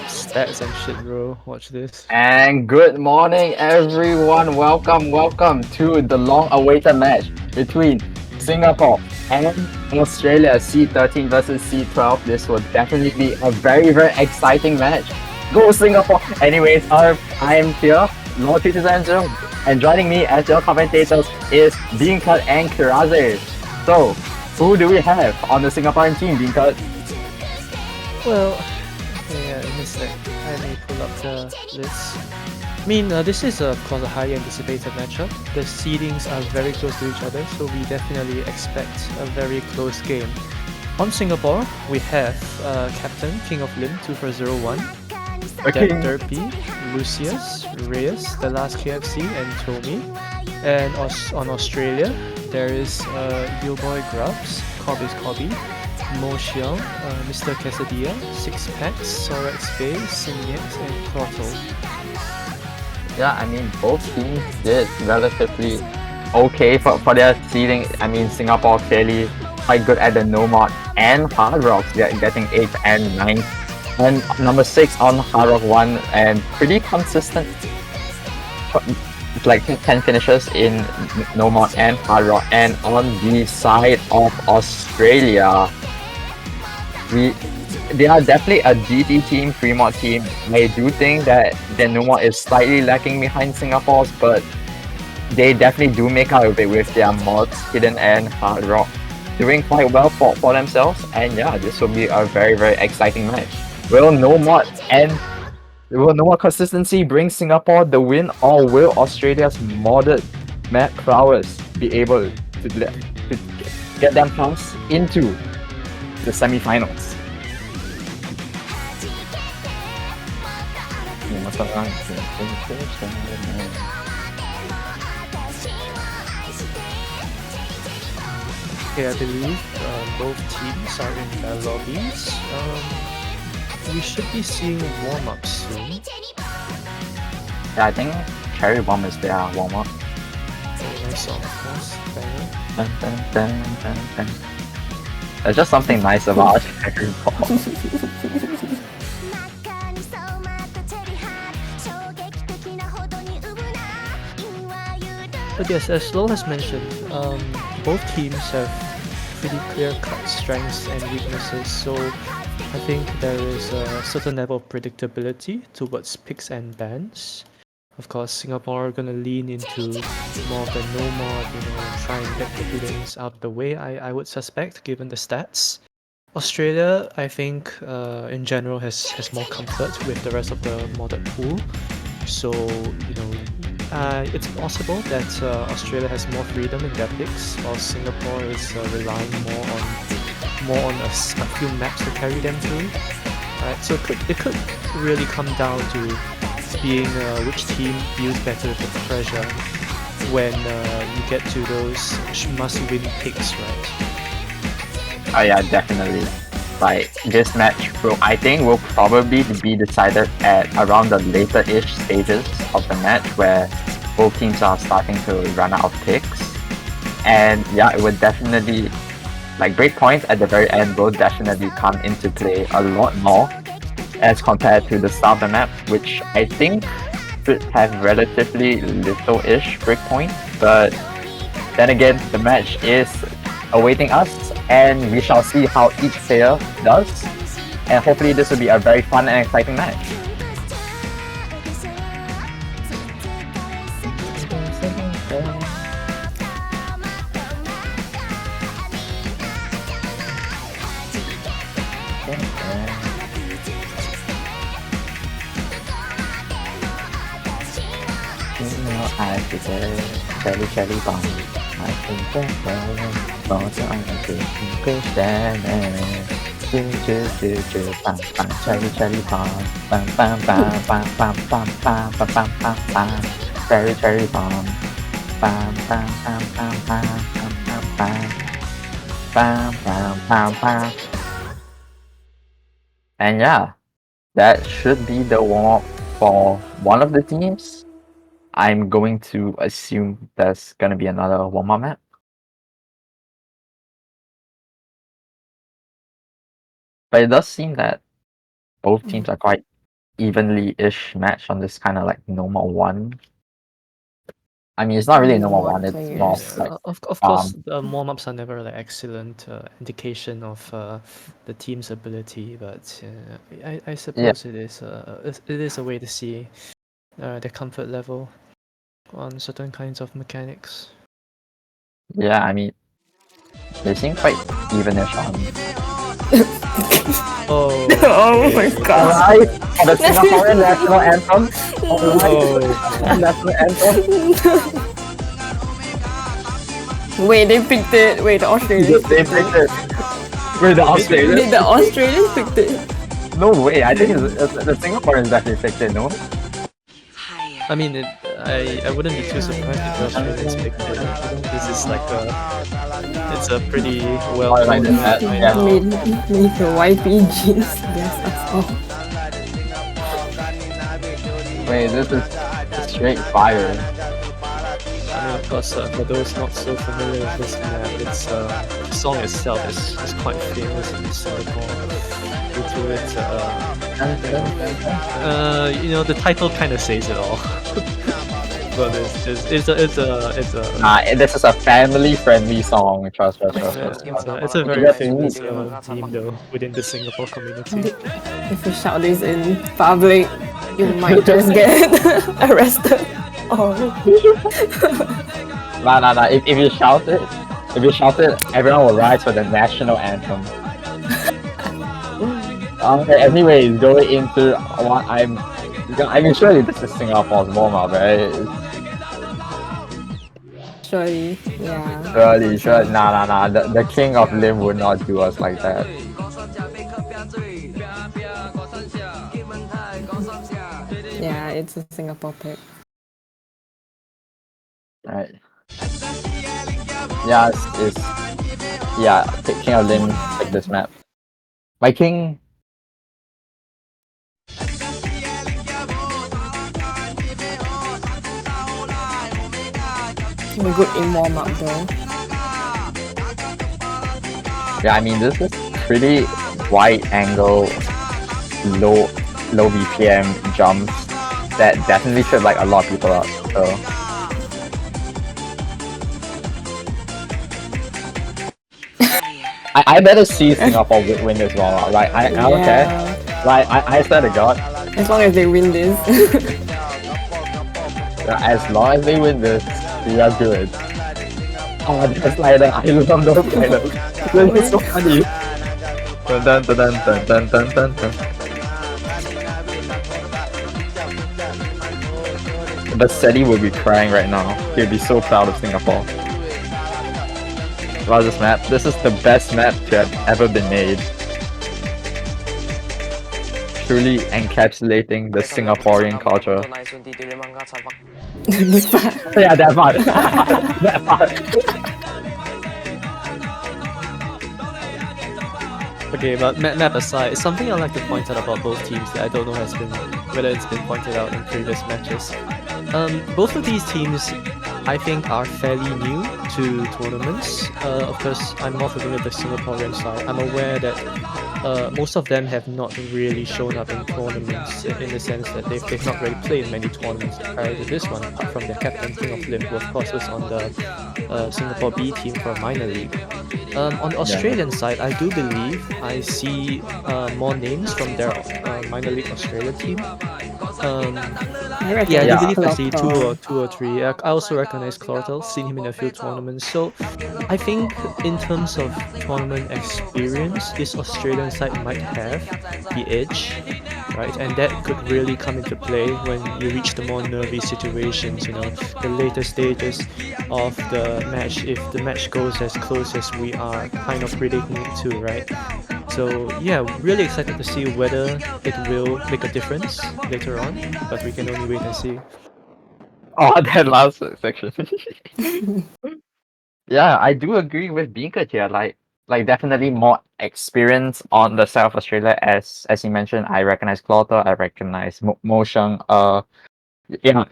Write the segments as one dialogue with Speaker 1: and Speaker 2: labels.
Speaker 1: Stats and shit, bro. Watch this.
Speaker 2: And good morning, everyone. Welcome to the long-awaited match between Singapore and Australia, C13 versus C12. This will definitely be a very exciting match. Go Singapore! Anyways, I'm here, Lord Teachers and joining me as your commentators is Beancurd and Kiraze. So, who do we have on the Singaporean team, Beancurd?
Speaker 1: Well, yeah, in a sec. Let me pull up the list. I mean, this is of course a highly anticipated matchup. The seedings are very close to each other, so we definitely expect a very close game. On Singapore, we have Captain King of Lim 2401,
Speaker 2: Okay.
Speaker 1: Dead Derpy, Lucius, Reyes, The Last KFC, and Tommy. And on Australia, there is Boy Grubs, Cobby's Cobby, Mo Xiao, Mr. Quesadilla, Six Packs, Sorex Bay, Sinyex, and Throttle.
Speaker 2: Yeah, I mean, both teams did relatively okay for their seeding. I mean, Singapore clearly quite good at the No-Mod and Hard Rocks, getting 8th and 9th. And number 6 on Hard Rock 1, and pretty consistent, like 10 finishes in No-Mod and Hard Rock. And on the side of Australia, they are definitely a GT team, Fremont team. I do think that the No-Mod is slightly lacking behind Singapore's, but they definitely do make out of it with their mods, Hidden and Hard Rock, doing quite well for themselves. And yeah, this will be a very exciting match. Will No-Mod consistency bring Singapore the win, or will Australia's modded map prowess be able to get them past into the semi-finals?
Speaker 1: Okay, I believe both teams are in their lobbies. We should be seeing warm-ups soon.
Speaker 2: Yeah, I think Cherry Bomb is their warm-up.
Speaker 1: Very nice song, of course. Banger.
Speaker 2: Dun, dun, dun, dun, dun. There's just something nice about Cherry Bomb.
Speaker 1: But yes, as Lo has mentioned, both teams have pretty clear-cut strengths and weaknesses, so I think there is a certain level of predictability towards picks and bans. Of course, Singapore are gonna lean into more of the No-Mod, try and get the hiddens out of the way, I would suspect, given the stats. Australia, I think, in general, has more comfort with the rest of the modded pool. So, it's possible that Australia has more freedom in their picks, while Singapore is relying more on a few maps to carry them through. Right, so it could really come down to being which team deals better with the pressure when you get to those must-win picks, right?
Speaker 2: Oh yeah, definitely. Like, this match will probably be decided at around the later-ish stages of the match, where both teams are starting to run out of picks. And yeah, it would definitely, like, breakpoints at the very end will definitely come into play a lot more as compared to the start of the map, which I think should have relatively little-ish breakpoint. But then again, the match is awaiting us, and we shall see how each player does. and hopefully this will be a very fun and exciting match. I should cherry cherry bomb. I think that for the other Christian. Bam bam cherry cherry bomb. Bam bam bam bam bam bam bam bam bam bam bam. Cherry cherry bomb. Bam bam bam bam bam bam bam bam. Bam bam bam bam. And yeah, that should be the warm up for one of the teams. I'm going to assume there's gonna be another warm-up map. But it does seem that both teams are quite evenly-ish matched on this kind of like normal one. I mean, it's not really a normal one. It's more
Speaker 3: Players.
Speaker 2: like
Speaker 1: Of course, warm-ups are never like excellent indication of the team's ability, but I suppose it is a way to see their comfort level on certain kinds of mechanics.
Speaker 2: yeah. I mean, they seem quite evenish on.
Speaker 1: Oh.
Speaker 3: Oh my god.
Speaker 2: Alright, for the Singaporean national anthem. Alright, national anthem.
Speaker 3: Wait, they picked it. Wait, the Australians.
Speaker 2: They picked it. Wait, the Australians?
Speaker 3: Did the Australians picked it?
Speaker 2: No way. I think the Singaporeans actually picked it. No.
Speaker 1: I mean, I wouldn't be too surprised if the Australians picked it. This is like it's a pretty well-known map right now.
Speaker 3: Made the YPGs guess us all.
Speaker 2: Wait, this is straight fire.
Speaker 1: I mean, of course, for those not so familiar with this map, it's the song itself is quite famous in Singapore due to its the title kind of says it all. But it's a
Speaker 2: Nah, this is a family-friendly song. Trust.
Speaker 1: it's a very famous team though within the Singapore community.
Speaker 3: If you shout this in public, you might just get arrested. Oh.
Speaker 2: Nah. If you shout it, everyone will rise for the national anthem. Okay, anyways, going into what I mean, surely this is Singapore's warm-up, right?
Speaker 3: Surely, yeah.
Speaker 2: Surely. Nah. The king of Lim would not do us like that.
Speaker 3: Yeah, it's a Singapore pick.
Speaker 2: Right. Yeah, King of Lim pick this map. My king.
Speaker 3: We're good in warm up though.
Speaker 2: Yeah, I mean this is pretty wide angle, low BPM jumps that definitely trip like a lot of people up. So I better see Singapore win this warm-up. Like I don't care. Like I swear to God.
Speaker 3: As long as they win this.
Speaker 2: As long as they win this, we are good. Oh, the slider! I love those sliders. This is so funny. Dun. But Seti will be crying right now. He'll be so proud of Singapore. Wow, this map. This is the best map to have ever been made. Truly encapsulating the Singaporean culture.
Speaker 3: This part.
Speaker 2: Yeah, that part. That part.
Speaker 1: Okay, but map aside, something I'd like to point out about both teams that I don't know whether it's been pointed out in previous matches. Both of these teams, I think, are fairly new to tournaments. Of course, I'm more familiar with the Singaporean side. I'm aware that most of them have not really shown up in tournaments in the sense that they've not really played many tournaments prior to this one, apart from their captain King of Lim, who of course was on the Singapore B team for a minor league. On the Australian side, I do believe I see more names from their minor league Australia team.
Speaker 3: I reckon
Speaker 1: Yeah, I do
Speaker 2: Yeah.
Speaker 1: believe I see
Speaker 3: Clocker.
Speaker 1: two or three. I also recognize Clortel, seen him in a few tournaments. So I think in terms of tournament experience, this Australian side might have the edge, right? And that could really come into play when you reach the more nervy situations, the later stages of the match, if the match goes as close as we are kind of predicting it to, right? So yeah, really excited to see whether it will make a difference later on, but we can only wait and see.
Speaker 2: Oh, that last section. Yeah, I do agree with Beankert here. Like definitely more experience on the side of Australia. As you mentioned, I recognize Clother, I recognize Motion.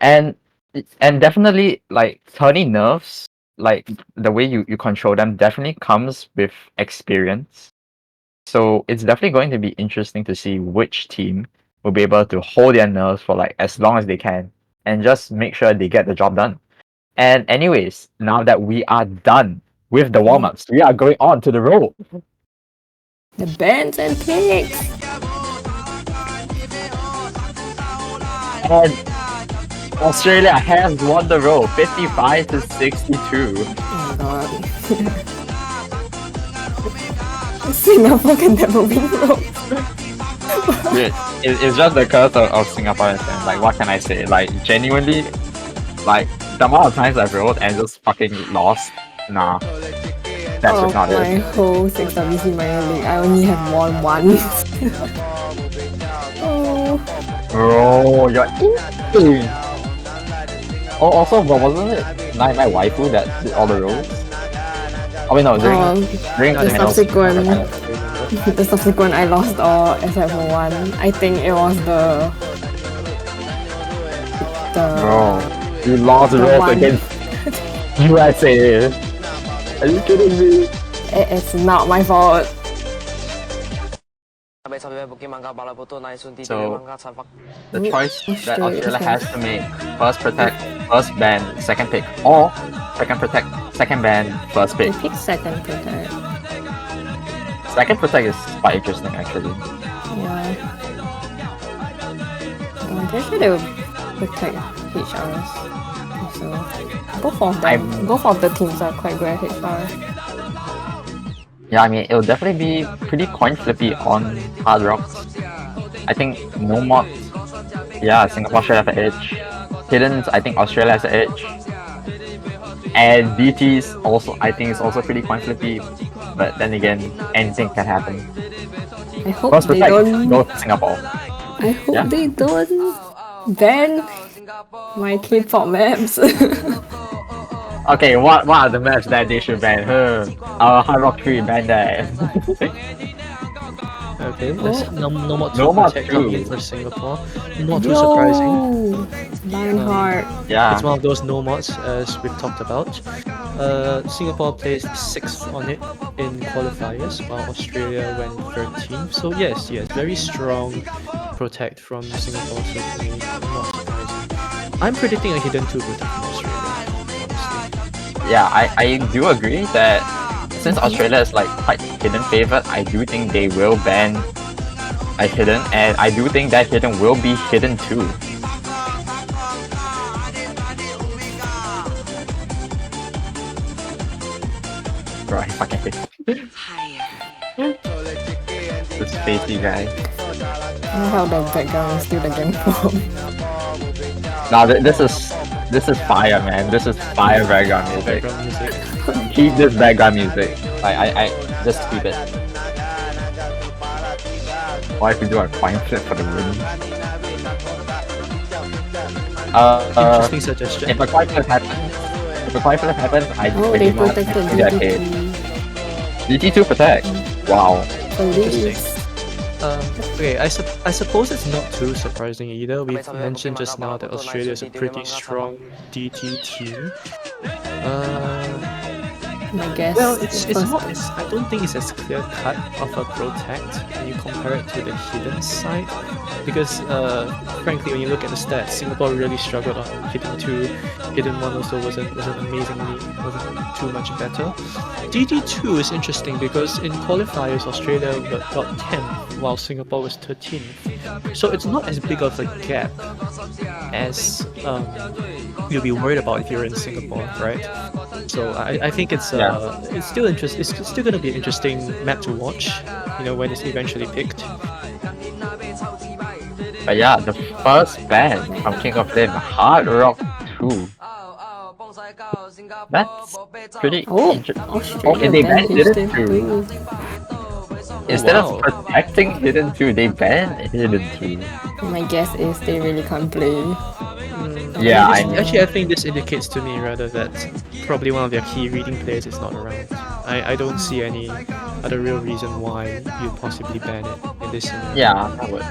Speaker 2: And definitely like turning nerves, like the way you control them, definitely comes with experience. So it's definitely going to be interesting to see which team will be able to hold their nerves for like as long as they can and just make sure they get the job done. And anyways, now that we are done with the warm-ups, we are going on to the roll.
Speaker 3: The bands and picks.
Speaker 2: And Australia has won the roll 55 to 62.
Speaker 3: Oh my god. Singapore can never win rope.
Speaker 2: Dude, it's just the curse of Singaporeans, and like what can I say? Like genuinely, like the amount of times I've rolled and just fucking lost, nah. That's just not
Speaker 3: my
Speaker 2: it.
Speaker 3: whole 6WC minor league, I only have won once. Oh.
Speaker 2: Bro, you're insane. Oh, also, but wasn't it my waifu that did all the rolls? Oh wait, no, during
Speaker 3: the
Speaker 2: finals.
Speaker 3: subsequent, the subsequent I lost all except for one. I think it was the
Speaker 2: Bro, you lost
Speaker 3: the
Speaker 2: rolls
Speaker 3: one.
Speaker 2: against USA. Are you kidding me?
Speaker 3: It's not my fault.
Speaker 2: So the choice that Australia has to make: first protect, first ban, second pick, or second protect, second ban, first
Speaker 3: They
Speaker 2: pick.
Speaker 3: picked second protect.
Speaker 2: Second protect is quite interesting actually.
Speaker 3: Yeah. I'm pretty sure they will protect HRs. So both of the teams are quite good at HR.
Speaker 2: Yeah, I mean it'll definitely be pretty coin flippy on Hard Rocks. I think no mod. Yeah, Singapore should have an edge. Hiddens, I think Australia has an edge. And BT's also, I think, is also pretty coin flippy. But then again, anything can happen.
Speaker 3: I hope
Speaker 2: First
Speaker 3: they
Speaker 2: protect,
Speaker 3: don't.
Speaker 2: go to Singapore.
Speaker 3: I hope
Speaker 2: Yeah.
Speaker 3: they don't ban my K-pop maps.
Speaker 2: Okay, what are the maps that they should ban? Hard Rock 3, ban that.
Speaker 1: Okay, there's no more
Speaker 2: No more
Speaker 1: protect coming in
Speaker 2: two.
Speaker 1: for Singapore. Not too surprising.
Speaker 3: Yo, Lionheart.
Speaker 2: Yeah.
Speaker 1: It's one of those no mods as we've talked about. Singapore placed 6th on it in qualifiers, while Australia went 13th. So yes, very strong protect from Singapore. Certainly not surprising. I'm predicting a hidden 2 protect from Australia. Honestly.
Speaker 2: Yeah, I do agree that since Australia is like quite hidden favorite, I do think they will ban a hidden, and I do think that hidden will be hidden too. Bro, I fucking hate this spacey guy.
Speaker 3: I know how the background is still the game form.
Speaker 2: Nah, this is fire, man. This is fire background music.
Speaker 1: Background music.
Speaker 2: Keep this background music. Like I just keep it. Or if we do a coin flip for the win.
Speaker 1: Interesting suggestion.
Speaker 2: If a coin flip happens, I
Speaker 3: Oh,
Speaker 2: pretty
Speaker 3: they
Speaker 2: much
Speaker 3: protected
Speaker 2: see that case.
Speaker 3: DDT.
Speaker 2: DT2 protect. Wow.
Speaker 3: Police.
Speaker 1: Okay, I suppose it's not too surprising either. We've mentioned just now that Australia is a pretty strong DT team.
Speaker 3: My guess
Speaker 1: Well,
Speaker 3: is
Speaker 1: it's
Speaker 3: first.
Speaker 1: not as I don't think it's as clear cut of a protect when you compare it to the hidden side, because frankly, when you look at the stats, Singapore really struggled on hidden two. Hidden one also wasn't too much better. DD2 is interesting because in qualifiers Australia got 10th while Singapore was 13th, so it's not as big of a gap as you'll be worried about if you're in Singapore, right? So I think it's still it's still gonna be an interesting map to watch, when it's eventually picked.
Speaker 2: But yeah, the first band from King of Lim, Hard Rock 2. That's pretty
Speaker 3: Oh,
Speaker 2: okay,
Speaker 3: Australia
Speaker 2: they
Speaker 3: banned
Speaker 2: banned Hidden
Speaker 3: Hidden
Speaker 2: 2.
Speaker 3: 2.
Speaker 1: Oh
Speaker 2: Instead of
Speaker 1: wow.
Speaker 2: protecting Hidden 2, they banned Hidden 2.
Speaker 3: My guess is they really can't play.
Speaker 2: Yeah, I mean,
Speaker 1: Actually, I think this indicates to me rather that probably one of their key reading players is not around. I don't see any other real reason why you possibly ban it in this scenario.
Speaker 2: yeah, that would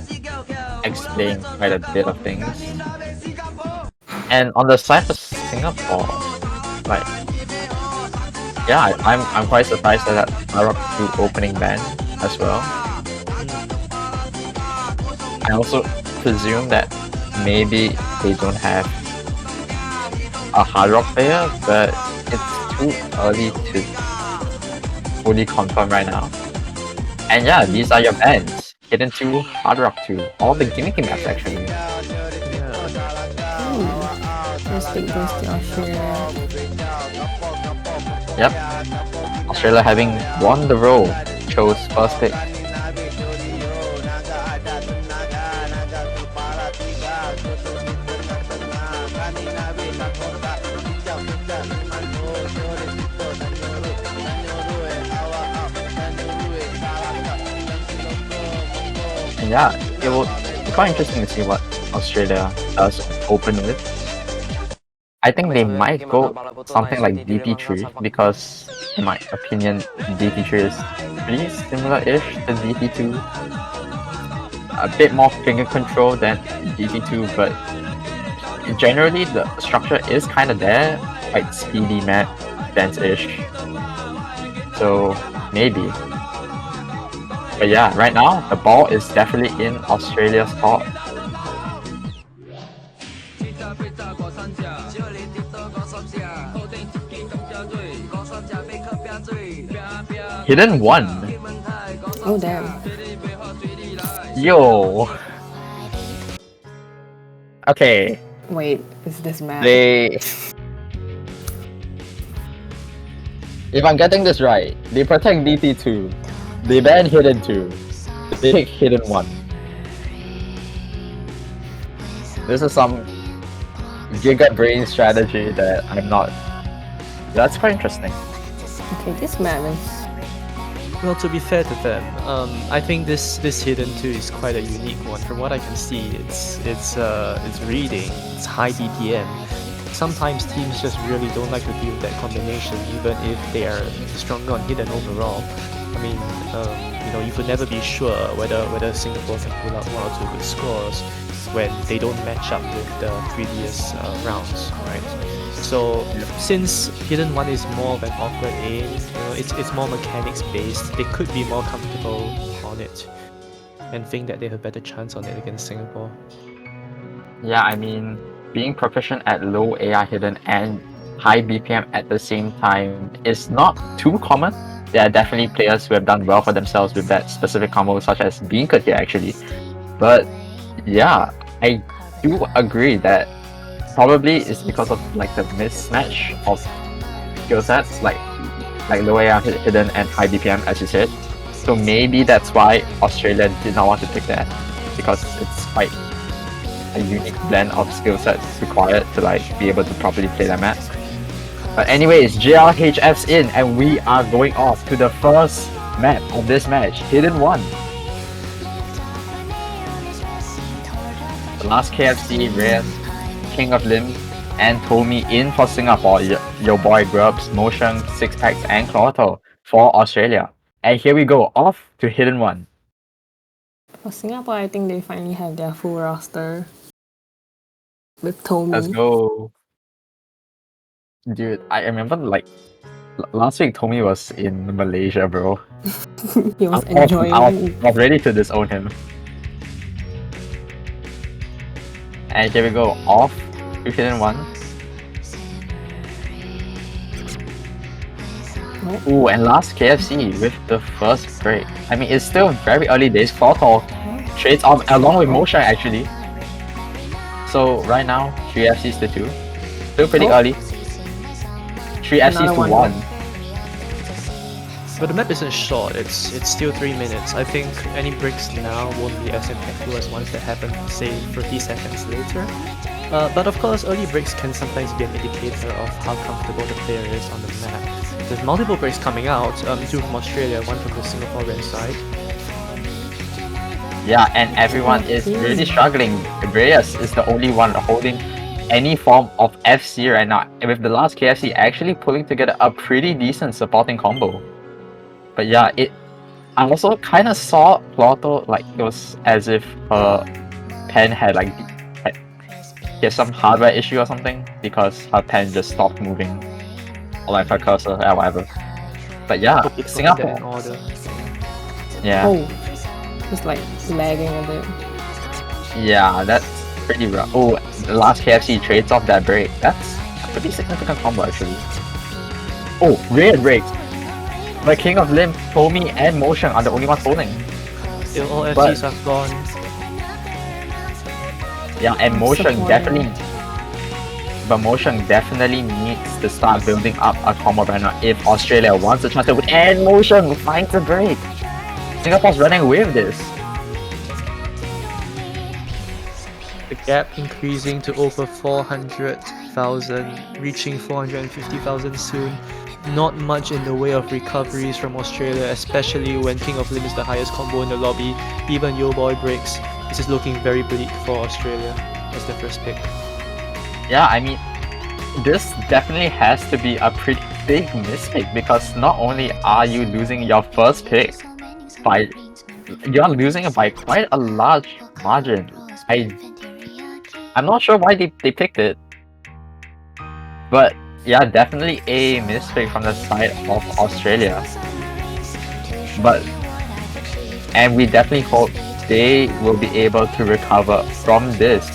Speaker 2: explain quite a bit of things. And on the side of Singapore, like, yeah, I'm quite surprised that Hard Rock 2 opening ban as well. I also presume that maybe they don't have a Hard Rock player, but it's too early to fully confirm right now. And yeah, these are your bans. Hidden 2, Hard Rock 2. All the gimmicky maps actually.
Speaker 3: Let's take those to Australia.
Speaker 2: Yep. Australia having won the role, chose first pick. And yeah, it will be quite interesting to see what Australia does open with. I think they might go something like DP3 because, in my opinion, DP3 is pretty similar-ish to DP2. A bit more finger control than DP2, but generally the structure is kind of there, quite speedy map, dense-ish. So maybe. But yeah, right now the ball is definitely in Australia's court. Hidden 1.
Speaker 3: Oh damn.
Speaker 2: Yo. Okay.
Speaker 3: Wait, is this map?
Speaker 2: They. If I'm getting this right, they protect DT2. They ban Hidden 2. They pick Hidden 1. This is some giga brain strategy that I'm not. That's quite interesting.
Speaker 3: Okay, this map is.
Speaker 1: Well, to be fair to them, I think this hidden 2 is quite a unique one. From what I can see, it's reading, it's high BPM. Sometimes teams just really don't like to deal with that combination, even if they are stronger on hidden overall. I mean, you could never be sure whether Singapore can pull out 1 or 2 good scores when they don't match up with the previous rounds, right? So since Hidden 1 is more of an awkward aim, it's more mechanics based, they could be more comfortable on it and think that they have a better chance on it against Singapore.
Speaker 2: Yeah, I mean, being proficient at low AI hidden and high BPM at the same time is not too common. There are definitely players who have done well for themselves with that specific combo, such as Beankert here actually. But yeah, I do agree that probably it's because of like the mismatch of skill sets, like low AI hidden and high BPM, as you said. So maybe that's why Australia did not want to pick that, because it's quite a unique blend of skill sets required to like be able to properly play that map. But anyways, JLHF's in, and we are going off to the first map of this match, Hidden 1. The last KFC, Reyes, King of Lim, and Tommy in for Singapore. Your boy Grubs, Motion, Six Packs, and Clotto for Australia. And here we go, off to Hidden 1.
Speaker 3: For Singapore, I think they finally have their full roster. With Tommy.
Speaker 2: Let's go. Dude, I remember like Last week Tommy was in Malaysia, bro.
Speaker 3: He was
Speaker 2: I
Speaker 3: enjoying.
Speaker 2: was ready to disown him. And here we go, off 2-1.
Speaker 3: Nope.
Speaker 2: Ooh, and last KFC with the first break. I mean, it's still very early days. Flotol trades off along with Mosha actually. So right now, 3 FCs to 2. Still pretty
Speaker 3: Oh.
Speaker 2: early. 3 FCs
Speaker 3: Another
Speaker 2: to
Speaker 3: one.
Speaker 2: 1.
Speaker 1: But the map isn't short, it's still 3 minutes. I think any breaks now won't be as impactful as ones that happen, say, 30 seconds later. But of course, early breaks can sometimes be an indicator of how comfortable the player is on the map. There's multiple breaks coming out, 2 from Australia, 1 from the Singaporean side.
Speaker 2: Yeah, and everyone is really struggling. Reyes is the only one holding any form of FC right now, with the last KFC actually pulling together a pretty decent supporting combo. But yeah, I also kind of saw Plotto like it was as if her pen had some hardware issue or something, because her pen just stopped moving, or like her cursor, yeah, whatever. But yeah,
Speaker 1: Hope it's
Speaker 2: Singapore.
Speaker 1: in order.
Speaker 2: Yeah,
Speaker 3: Oh, it's like lagging a bit.
Speaker 2: yeah, that's pretty rough. Oh, the last KFC trades off that break. That's a pretty significant combo actually. Oh, red breaks. The King of Limb, Tommy, and Motion are the only ones holding.
Speaker 1: Still all
Speaker 2: But-
Speaker 1: FCs are gone.
Speaker 2: Yeah, and Motion
Speaker 3: Supporting.
Speaker 2: definitely. But Motion definitely needs to start building up a combo right now if Australia wants to try to win. And Motion finds a break. Singapore's running with this.
Speaker 1: The gap increasing to over 400,000, reaching 450,000 soon. Not much in the way of recoveries from Australia, especially when King of Limb is the highest combo in the lobby. Even Yo Boy breaks. This is looking very bleak for Australia as the first pick.
Speaker 2: Yeah, I mean, this definitely has to be a pretty big mistake, because not only are you losing your first pick you're losing it by quite a large margin. I'm not sure why they picked it, but yeah, definitely a mistake from the side of Australia. And we definitely hope they will be able to recover from this.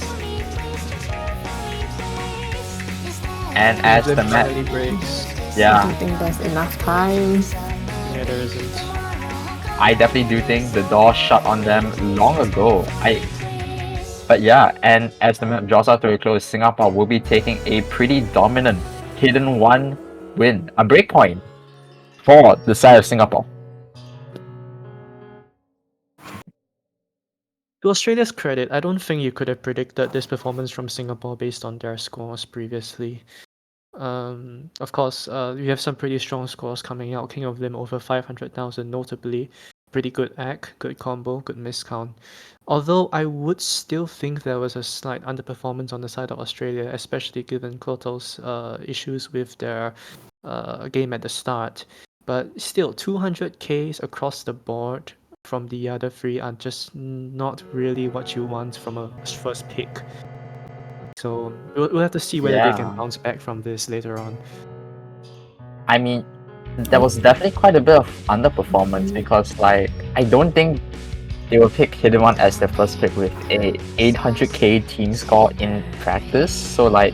Speaker 2: And as the
Speaker 1: Even
Speaker 2: match,
Speaker 1: finally breaks.
Speaker 3: I
Speaker 2: yeah,
Speaker 3: don't think there's enough time.
Speaker 1: Yeah, there isn't.
Speaker 2: I definitely do think the door shut on them long ago. But yeah, and as the map draws out to a close, Singapore will be taking a pretty dominant hidden 1 win, a breakpoint for the side of Singapore.
Speaker 1: To Australia's credit, I don't think you could have predicted this performance from Singapore based on their scores previously. Of course, we have some pretty strong scores coming out. King of Limb over 500,000 notably. Pretty good act, good combo, good miscount. Although I would still think there was a slight underperformance on the side of Australia, especially given Cloto's issues with their game at the start. But still, 200Ks across the board from the other 3 are just not really what you want from a first pick. So we'll have to see whether they can
Speaker 2: Yeah.
Speaker 1: bounce back from this later on.
Speaker 2: I mean, there was definitely quite a bit of underperformance, because like I don't think they will pick Hidden One as their first pick with a 800k team score in practice. So like,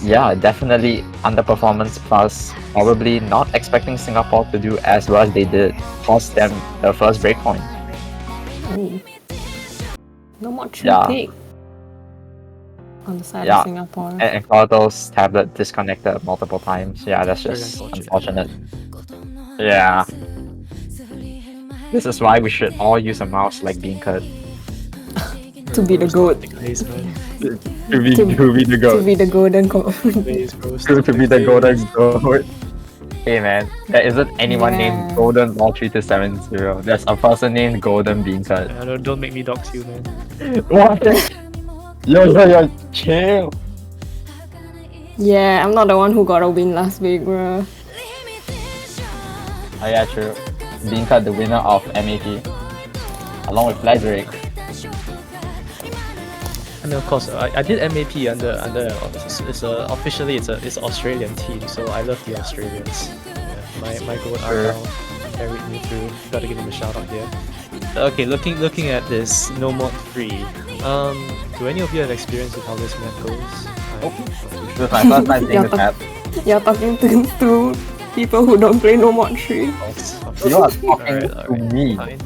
Speaker 2: yeah, definitely underperformance, plus probably not expecting Singapore to do as well as they did, cost them the first breakpoint.
Speaker 3: Oh. No more true
Speaker 2: Yeah.
Speaker 3: pick on the side
Speaker 2: Yeah.
Speaker 3: of Singapore.
Speaker 2: And Cloto's tablet disconnected multiple times. Yeah, that's
Speaker 1: Very
Speaker 2: just
Speaker 1: unfortunate.
Speaker 2: unfortunate. Yeah. This is why we should all use a mouse like Beancurd.
Speaker 3: To be the goat.
Speaker 1: Glaze, man.
Speaker 2: To be the
Speaker 3: To
Speaker 2: goat.
Speaker 3: be the golden goat.
Speaker 1: Glaze, bro.
Speaker 2: To be the golden goat. Hey man, there isn't anyone
Speaker 3: Yeah.
Speaker 2: named Golden Law 3270. There's a person named Golden Beancurd.
Speaker 1: Don't make me dox you, man.
Speaker 2: What? Yo, chill.
Speaker 3: Yeah, I'm not the one who got a win last week, bro.
Speaker 2: Oh yeah, true. Beancurd, the winner of MAP, along with Frederick.
Speaker 1: I mean, of course, I did MAP under officially it's an Australian team, so I love the Australians. Yeah, my goat
Speaker 2: Sure.
Speaker 1: Argyle carried me through. Gotta give him a shout out here. Okay, looking at this No Mod 3. Do any of you have experience with how this map goes? I'm not too
Speaker 2: This
Speaker 1: sure.
Speaker 2: is my first time seeing this map.
Speaker 3: You're talking to people who don't play No Mod 3.
Speaker 2: You are talking to me.
Speaker 1: Fine.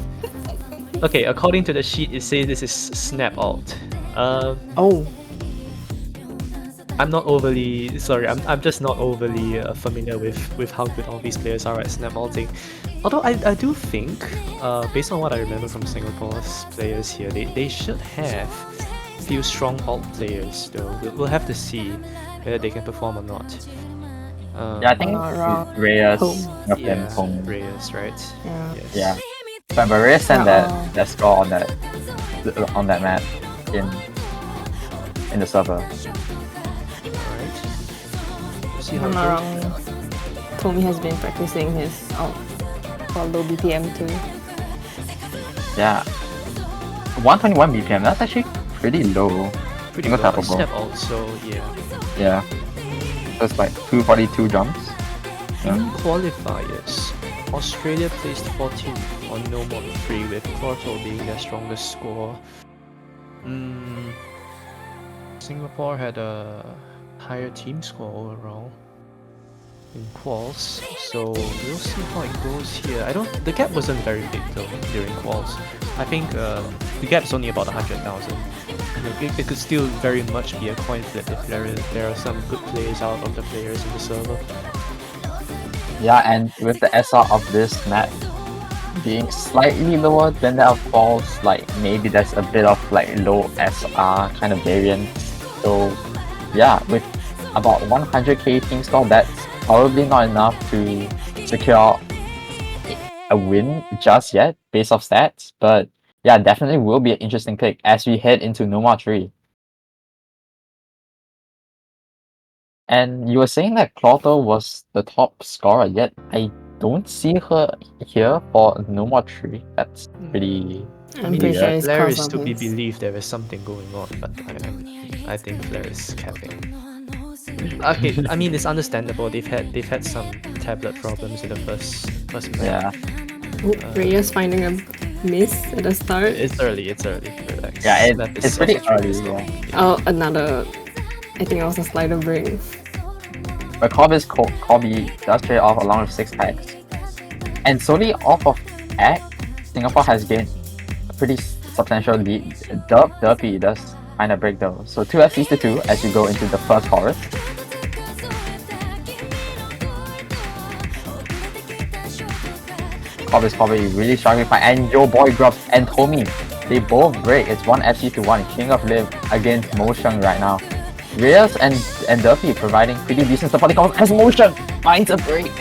Speaker 1: Okay, according to the sheet, it says this is Snap Alt.
Speaker 3: Oh,
Speaker 1: I'm not overly sorry. I'm just not overly familiar with how good all these players are at Snap Alting. Although I do think, based on what I remember from Singapore's players here, they should have a few strong alt players. Though we'll have to see whether they can perform or not.
Speaker 2: Yeah, I think
Speaker 3: Around
Speaker 2: Reyes
Speaker 3: home.
Speaker 2: got them
Speaker 1: Yeah,
Speaker 2: home.
Speaker 1: Reyes, right?
Speaker 3: Yeah.
Speaker 1: Yes.
Speaker 2: Yeah. But Reyes sent
Speaker 3: Yeah,
Speaker 2: that score on that map in the server.
Speaker 1: Alright. Let's see how
Speaker 3: I'm
Speaker 1: it
Speaker 3: not
Speaker 1: goes.
Speaker 3: wrong. Tommy has been practicing his out for low BPM too.
Speaker 2: Yeah. 121 BPM, that's actually pretty low.
Speaker 1: Pretty
Speaker 2: Single
Speaker 1: well.
Speaker 2: tap
Speaker 1: Snap Alt, so yeah.
Speaker 2: Yeah. That's like 242 jumps.
Speaker 1: In qualifiers, Australia placed 14th on No Mod 3 with Portal being their strongest score. Singapore had a higher team score overall in quals, so we'll see how it goes here. The gap wasn't very big though during quals. I think the gap's only about 100,000. It could still very much be a coin flip if there are some good players out of the players in the server.
Speaker 2: Yeah, and with the SR of this map being slightly lower than that of falls, like maybe there's a bit of like low SR kind of variance. So yeah, with about 100k team score, that's probably not enough to secure a win just yet based off stats. But yeah, definitely will be an interesting pick as we head into No More 3. And you were saying that Clotho was the top scorer, yet I don't see her here for No More 3. That's pretty...
Speaker 3: I'm pretty sure it's
Speaker 1: Flair
Speaker 3: cause
Speaker 1: is
Speaker 3: of
Speaker 1: to be
Speaker 3: his.
Speaker 1: believed there is something going on, but I think Flair is capping. Okay, I mean it's understandable. They've had some tablet problems in the first
Speaker 2: Yeah.
Speaker 1: map.
Speaker 3: Reyes finding a miss at the start.
Speaker 1: It's early. Relax.
Speaker 2: Yeah,
Speaker 1: Map is
Speaker 2: it's pretty
Speaker 1: also
Speaker 2: early,
Speaker 1: strong.
Speaker 2: yeah.
Speaker 3: Oh, another. I think it was a slider break.
Speaker 2: But Corby does trade off along with 6 packs. And solely off of Act, Singapore has gained a pretty substantial lead. Derpy does kind of break though. So 2 FCs to 2 as you go into the first chorus. Corby's probably really struggling to fight. And your boy Grubs and Tommy, they both break. It's 1 FC to 1. King of Live against Motion right now. Reyes and Derpy providing pretty decent supporting combos as Motion finds a break.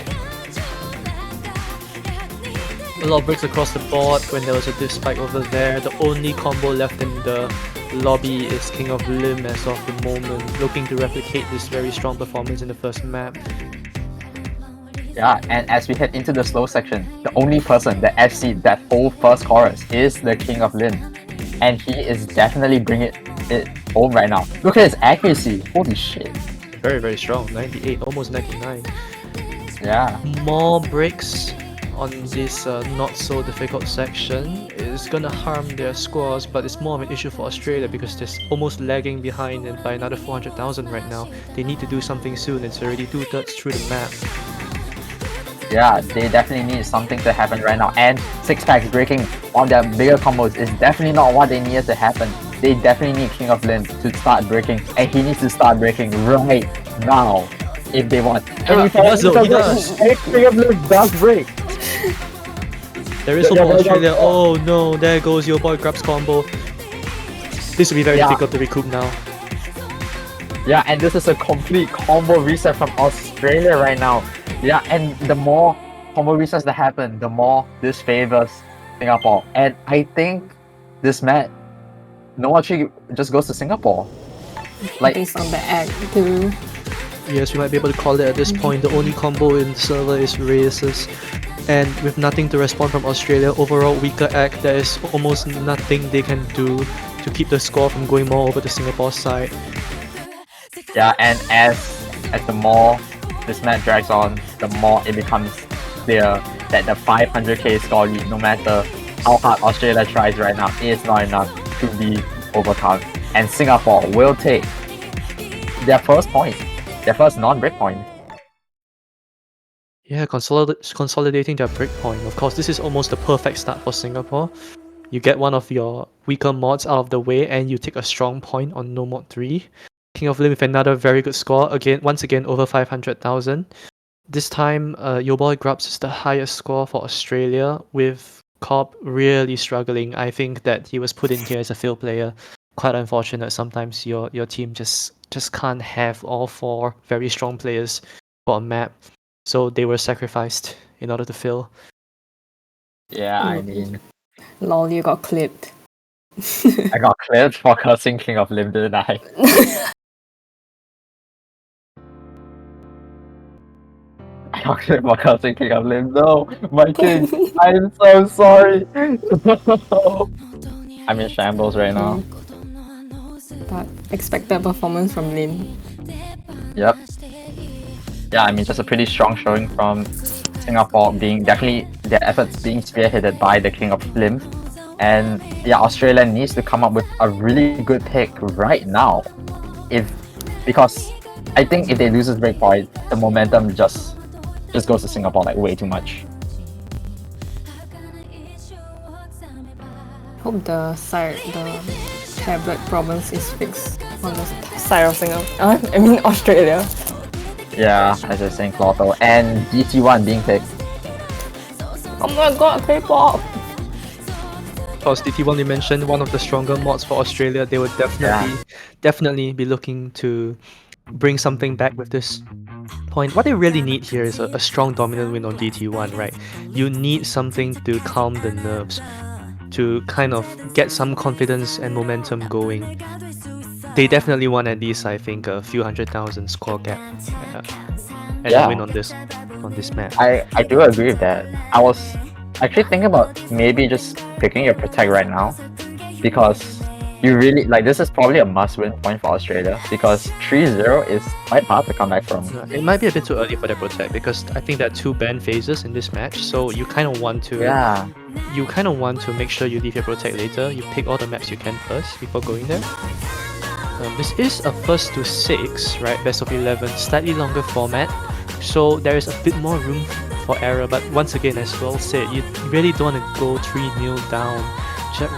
Speaker 1: A lot of breaks across the board when there was a diff spike over there. The only combo left in the lobby is King of Limb as of the moment, looking to replicate this very strong performance in the first map.
Speaker 2: Yeah, and as we head into the slow section, the only person that FC that whole first chorus is the King of Lin. And he is definitely bringing it home right now. Look at his accuracy. Holy shit.
Speaker 1: Very, very strong. 98, almost 99.
Speaker 2: Yeah.
Speaker 1: More breaks on this not so difficult section is gonna harm their scores, but it's more of an issue for Australia because they're almost lagging behind and by another 400,000 right now. They need to do something soon. It's already 2/3 through the map.
Speaker 2: Yeah, they definitely need something to happen right now. And 6 packs breaking on their bigger combos is definitely not what they needed to happen. They definitely need King of Lin to start breaking, and he needs to start breaking right now if they want. And
Speaker 1: He does though, he does.
Speaker 2: King of Lin does break.
Speaker 1: There is hope for Australia. Oh no, there goes your boy Grub's combo. This will be very difficult to recoup now.
Speaker 2: Yeah, and this is a complete combo reset from Australia right now. Yeah, and the more combo resets that happen, the more this favors Singapore. And I think this match, no actually just goes to Singapore. Like,
Speaker 3: Based on the act too.
Speaker 1: Yes, we might be able to call it at this point. The only combo in the server is Reyes's. And with nothing to respond from Australia, overall weaker act, there is almost nothing they can do to keep the score from going more over to Singapore's side.
Speaker 2: Yeah, and as the more this match drags on, the more it becomes clear that the 500k score lead, no matter how hard Australia tries right now, is not enough to be overcome. And Singapore will take their first point, their first non-break point.
Speaker 1: Yeah, consolidating their break point. Of course, this is almost the perfect start for Singapore. You get one of your weaker mods out of the way, and you take a strong point on No Mod 3. King of Lim with another very good score, once again over 500,000. This time, Your Boy Grubs is the highest score for Australia, with Cobb really struggling. I think that he was put in here as a field player. Quite unfortunate. Sometimes your team just can't have all 4 very strong players for a map. So they were sacrificed in order to fill.
Speaker 2: Yeah, I mean,
Speaker 3: Lol, you got clipped.
Speaker 2: I got clipped for cursing King of Lim, didn't I? I got clipped for cursing King of Lim. No, my king, I'm so sorry. I'm in shambles right now.
Speaker 3: But expected performance from Lim.
Speaker 2: Yep. Yeah, I mean, just a pretty strong showing from Singapore, being definitely their efforts being spearheaded by the King of Lim. And yeah, Australia needs to come up with a really good pick right now. Because I think if they lose this breakpoint, the momentum just goes to Singapore like way too much.
Speaker 3: Hope the tablet problems is fixed on the side of Singapore. I mean Australia.
Speaker 2: Yeah, as I was saying, Clotho and DT1 being picked.
Speaker 3: Oh my god, K-pop!
Speaker 1: Of course, DT1 you mentioned, one of the stronger mods for Australia. They would definitely be looking to bring something back with this point. What they really need here is a strong dominant win on DT1, right? You need something to calm the nerves, to kind of get some confidence and momentum going. They definitely want at least, I think, a few 100,000 score gap and a win on this map.
Speaker 2: I do agree with that. I was actually thinking about maybe just picking your protect right now, because you really this is probably a must-win point for Australia, because 3-0 is quite hard to come back from.
Speaker 1: It might be a bit too early for their protect, because I think there are 2 ban phases in this match, so you kind of want to make sure you leave your protect later. You pick all the maps you can first before going there. This is a first to 6, right? Best of 11, slightly longer format, so there is a bit more room for error. But once again, as well said, you really don't want to go 3-0 down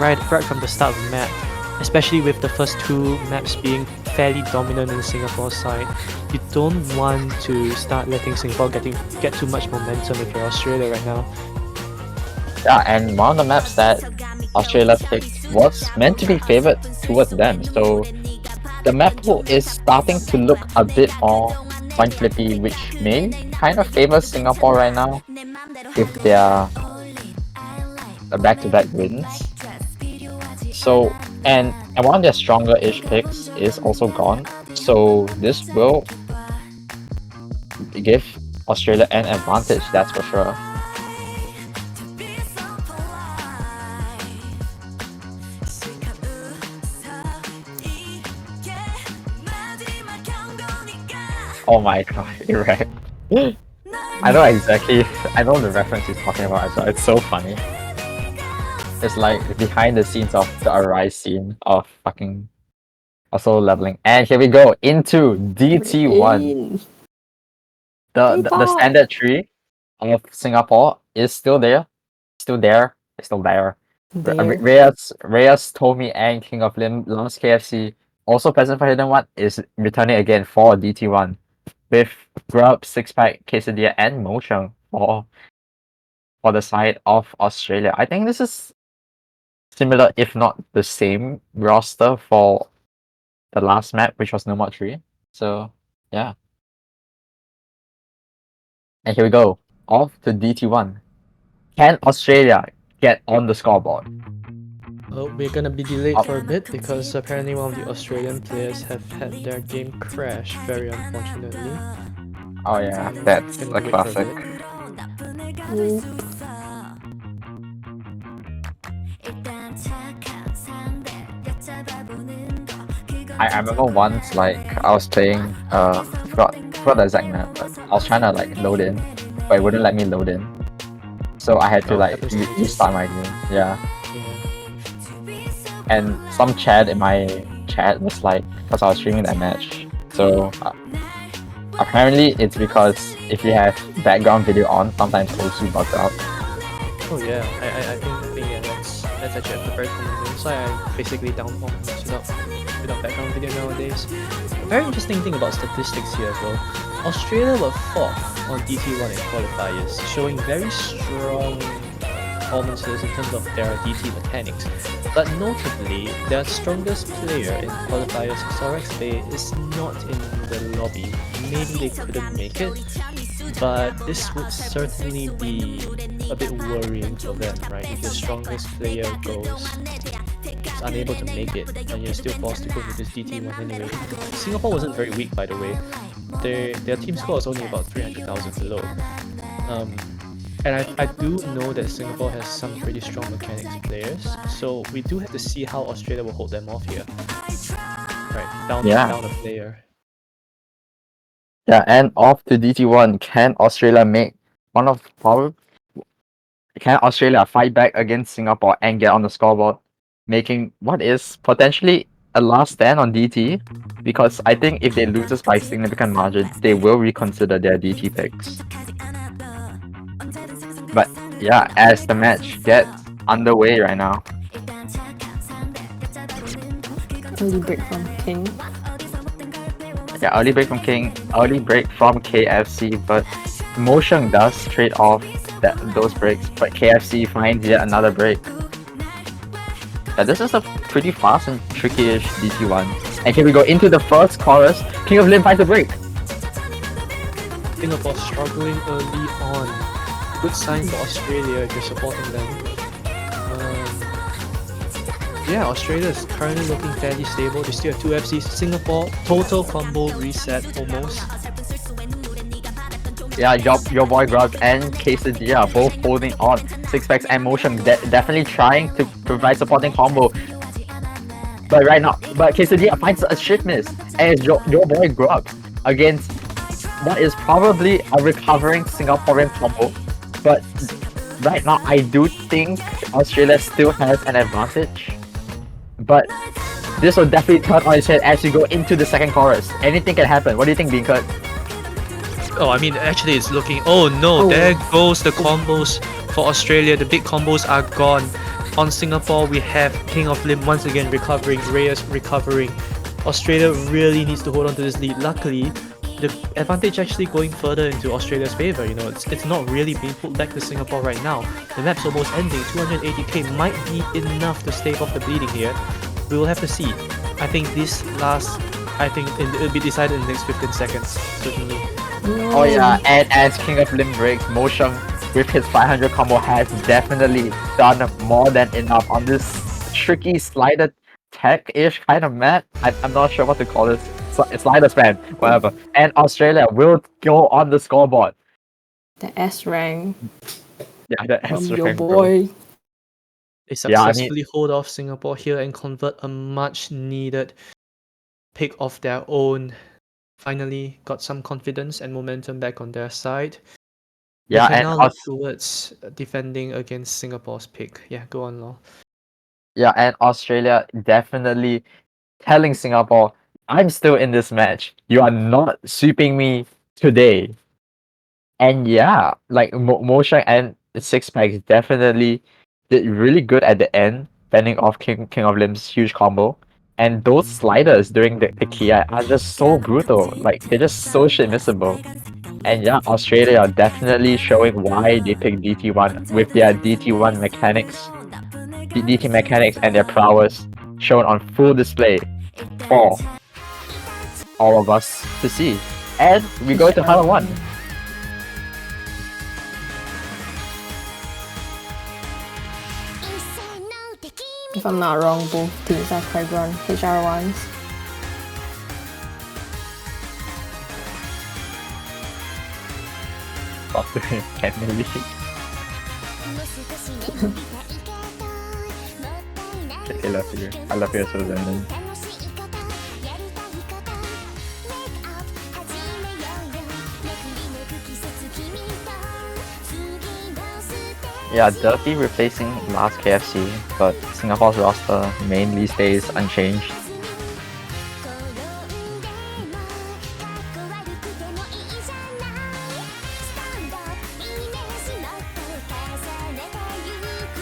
Speaker 1: right from the start of the map, especially with the first 2 maps being fairly dominant in Singapore's side. You don't want to start letting Singapore get too much momentum if you're Australia right now.
Speaker 2: Yeah, and one of the maps that Australia picked was meant to be favored towards them, so the map pool is starting to look a bit more point flippy, which may kind of favor Singapore right now with their back-to-back wins. So, and one of their stronger-ish picks is also gone, so this will give Australia an advantage, that's for sure. Oh my god, you're right. I know the reference he's talking about as well. It's so funny. It's like behind the scenes of the Arise scene of fucking also leveling. And here we go into DT1. The standard tree of Singapore is still there. Reyes, Tommy, and King of Lim, Last KFC, also present for Hidden One, is returning again for DT1. With Grub, Sixpack, Quesadilla, and Mochung for the side of Australia. I think this is similar, if not the same roster for the last map, which was No Mod 3. So, yeah. And here we go. Off to DT1. Can Australia get on the scoreboard?
Speaker 1: Oh, we're gonna be delayed for a bit because apparently one of the Australian players have had their game crash, very unfortunately.
Speaker 2: Oh yeah, that's a classic. I remember once like I was playing forgot the exact map, but I was trying to like load in, but it wouldn't let me load in. So I had to
Speaker 1: Oh,
Speaker 2: like
Speaker 1: happens to me too.
Speaker 2: restart my game. Yeah.
Speaker 1: Yeah.
Speaker 2: And some chat in my chat was like, because I was streaming that match. So apparently it's because if you have background video on, sometimes OC bugs out.
Speaker 1: Oh yeah, I think yeah, that's actually a very common thing. So I basically downform without background video nowadays. A very interesting thing about statistics here as well. Australia were 4th on DT1 in qualifiers, showing very strong performances in terms of their DT mechanics. But notably, their strongest player in qualifiers, Sorex Bay, is not in the lobby. Maybe they couldn't make it, but this would certainly be a bit worrying for them, right? If the strongest player is unable to make it, and you're still forced to go with this DT1 anyway. Singapore wasn't very weak, by the way. Their team score was only about 300,000 below. And I do know that Singapore has some pretty strong mechanics players, so we do have to see how Australia will hold them off here. Right, down a player.
Speaker 2: Yeah, and off to DT1. Can Australia make Can Australia fight back against Singapore and get on the scoreboard, making what is potentially a last stand on DT? Because I think if they lose this by significant margin, they will reconsider their DT picks. But yeah, as the match gets underway right now.
Speaker 3: Early break from King.
Speaker 2: Yeah, early break from King, early break from KFC, but Motion does trade off those breaks, but KFC finds yet another break. Yeah, this is a pretty fast and tricky-ish DT1. And here we go into the first chorus. King of Lim finds a break.
Speaker 1: Singapore struggling early on. Good sign for Australia if you're supporting them. Yeah, Australia is currently looking fairly stable. They still have 2 FCs. Singapore, total combo reset almost.
Speaker 2: Yeah, your boy Grubs and Quesadilla are both holding on. Six Packs and Motion definitely trying to provide supporting combo. But Quesadilla finds a shift miss. And it's your boy Grubs against what is probably a recovering Singaporean combo. But right now, I do think Australia still has an advantage. But this will definitely turn on its head as you go into the second chorus. Anything can happen. What do you think, Beankurt?
Speaker 1: Oh, I mean, actually it's looking... Oh no, there goes the combos for Australia. The big combos are gone. On Singapore, we have King of Lim once again recovering, Reyes recovering. Australia really needs to hold on to this lead. Luckily, the advantage actually going further into Australia's favour. You know, it's not really being pulled back to Singapore right now. The map's almost ending. 280k might be enough to stave off the bleeding here. We will have to see. I think it'll be decided in the next 15 seconds, certainly.
Speaker 2: Oh yeah, and as King of Lim breaks, Motion with his 500 combo has definitely done more than enough on this tricky slider tech-ish kind of map. I'm not sure what to call this. Slider spam, whatever. And Australia will go on the scoreboard.
Speaker 3: The S rank.
Speaker 2: Yeah, the S
Speaker 3: from
Speaker 2: rank,
Speaker 3: your boy.
Speaker 2: bro.
Speaker 1: They successfully hold off Singapore here and convert a much needed pick of their own. Finally got some confidence and momentum back on their side.
Speaker 2: Yeah,
Speaker 1: they can
Speaker 2: and
Speaker 1: now look towards defending against Singapore's pick. Yeah, go on, Law.
Speaker 2: Yeah, and Australia definitely telling Singapore, I'm still in this match. You are not sweeping me today. And yeah, like Motion and Six Packs definitely did really good at the end, fending off King of Lim's huge combo. And those sliders during the Kia are just so brutal. Like, they're just so shit missable. And yeah, Australia are definitely showing why they picked DT1 with their DT1 mechanics. DT mechanics and their prowess shown on full display for all of us to see. And we go to final one.
Speaker 3: If I'm not wrong, both teams are quite run HR1s.
Speaker 2: Maybe. I love you. I love you so then. Yeah, Derpy replacing last KFC, but Singapore's roster mainly stays unchanged.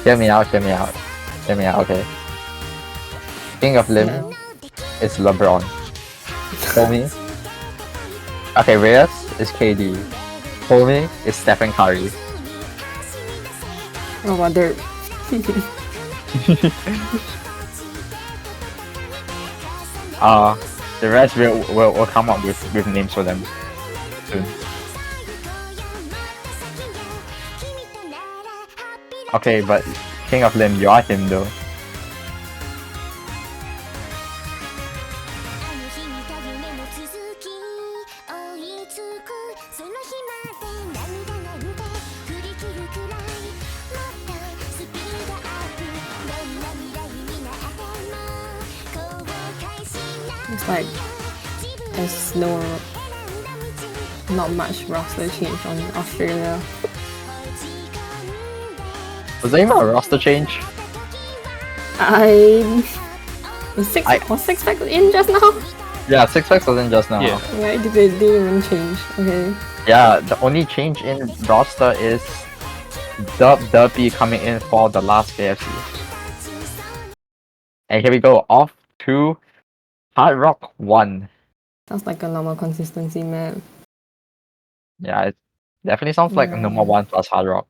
Speaker 2: Hear me out, hear me out. Hear me out, okay. King of Lim is LeBron. Homie. Okay, Reyes is KD. Homie is Stephen Curry.
Speaker 3: Oh, what they're
Speaker 2: The rest will come up with names for them soon. Okay, but King of Lim, you are him though.
Speaker 3: it's like there's not much roster change on Australia.
Speaker 2: Was there even a roster change?
Speaker 3: Was six packs in just now?
Speaker 2: Yeah, 6 packs wasn't just now.
Speaker 1: Yeah.
Speaker 3: Why did they didn't even change? Okay.
Speaker 2: Yeah, the only change in roster is Derpy coming in for the last KFC. And here we go, off to Hard Rock 1.
Speaker 3: Sounds like a normal consistency map.
Speaker 2: Yeah, it definitely sounds like a number 1 plus Hard Rock.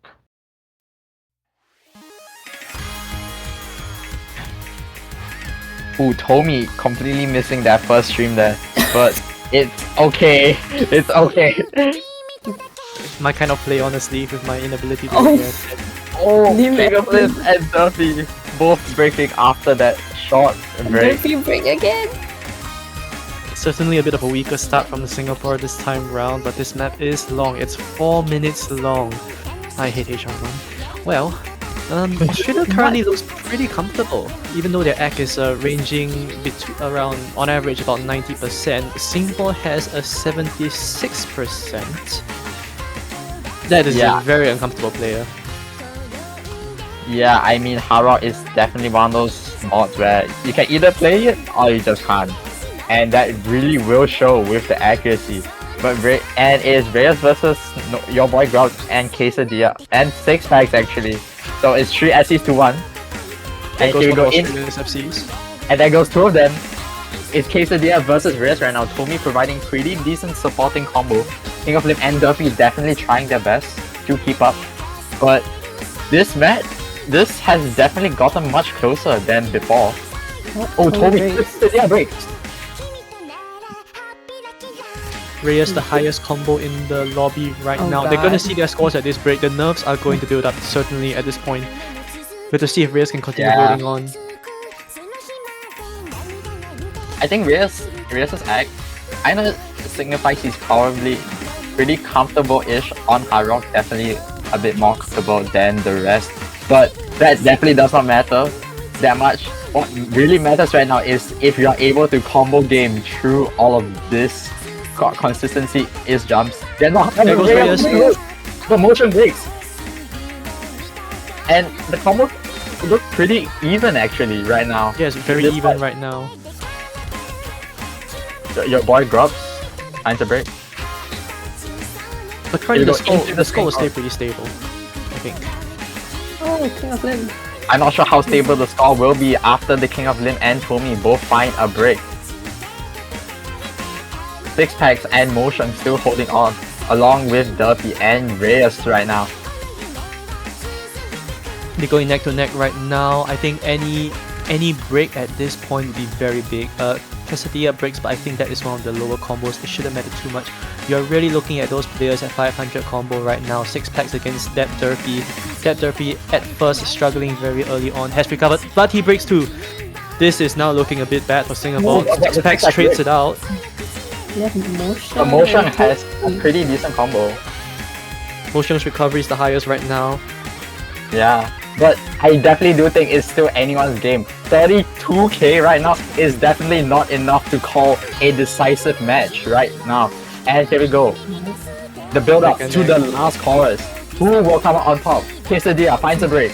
Speaker 2: Ooh, Tommy completely missing that first stream there, but it's okay. It's okay.
Speaker 1: My kind of play, honestly, with my inability to
Speaker 3: Oh.
Speaker 1: get.
Speaker 2: Oh,
Speaker 3: Lim
Speaker 2: King of Lim and Derpy both breaking after that short break.
Speaker 3: Derpy break again.
Speaker 1: Certainly a bit of a weaker start from Singapore this time round, but this map is long. It's 4 minutes long. I hate H1. Well, Australia currently looks pretty comfortable, even though their act is ranging around, on average, about 90%. Singapore has a 76%. That is
Speaker 2: Yeah.
Speaker 1: a very uncomfortable player.
Speaker 2: Yeah, I mean, Hard Rock is definitely one of those mods where you can either play it or you just can't. And that really will show with the accuracy. But and it's Reyes versus your boy Grub and Quesadilla and 6 packs actually. So it's 3 SCs to 1. And
Speaker 1: Goes
Speaker 2: here we
Speaker 1: for
Speaker 2: go
Speaker 1: the
Speaker 2: in,
Speaker 1: Australians FCs.
Speaker 2: and there goes 2 of them. It's Quesadilla versus Reyes right now. Tommy providing pretty decent supporting combo. King of Lim and Derpy definitely trying their best to keep up. But this match, this has definitely gotten much closer than before. Oh, Tommy, Quesadilla breaks.
Speaker 1: Reyes the highest combo in the lobby right
Speaker 3: Oh
Speaker 1: now. They're gonna
Speaker 3: God.
Speaker 1: see their scores at this break. The nerves are going to build up, certainly at this point. But to see if Reyes can continue
Speaker 2: Yeah.
Speaker 1: holding on.
Speaker 2: I think Reyes' act kind of signifies he's probably pretty comfortable-ish on Hard Rock, definitely a bit more comfortable than the rest. But that definitely does not matter that much. What really matters right now is if you are able to combo game through all of this consistency is jumps. They're not
Speaker 1: There goes Reyes.
Speaker 2: The motion breaks. And the combo look pretty even actually right now.
Speaker 1: Yeah, it's very
Speaker 2: This
Speaker 1: even
Speaker 2: fight.
Speaker 1: right now.
Speaker 2: Your boy Grubs trying to break.
Speaker 1: But currently
Speaker 2: Here
Speaker 1: the
Speaker 2: we go,
Speaker 1: score,
Speaker 2: into
Speaker 1: the
Speaker 2: the
Speaker 1: score will
Speaker 2: score.
Speaker 1: stay pretty stable, I think.
Speaker 3: Oh, King of Lim.
Speaker 2: I'm not sure how stable the score will be after the King of Lim and Tommy both find a break. 6 packs and Motion still holding on, along with Derpy and Reyes right now.
Speaker 1: They're going neck to neck right now. I think any break at this point would be very big. Quesadilla breaks, but I think that is one of the lower combos. It shouldn't matter too much. You're really looking at those players at 500 combo right now. 6 packs against that Derpy. That Derpy at first struggling very early on, has recovered, but he breaks too. This is now looking a bit bad for Singapore.
Speaker 2: Oh,
Speaker 1: 6 packs trades it out.
Speaker 3: Yeah, Motion.
Speaker 2: The Motion has a pretty decent combo.
Speaker 1: Motion's recovery is the highest right now.
Speaker 2: Yeah, but I definitely do think it's still anyone's game. 32k right now is definitely not enough to call a decisive match right now. And here we go. The build up to the last chorus. Who will come out on top? Quesadilla finds a break.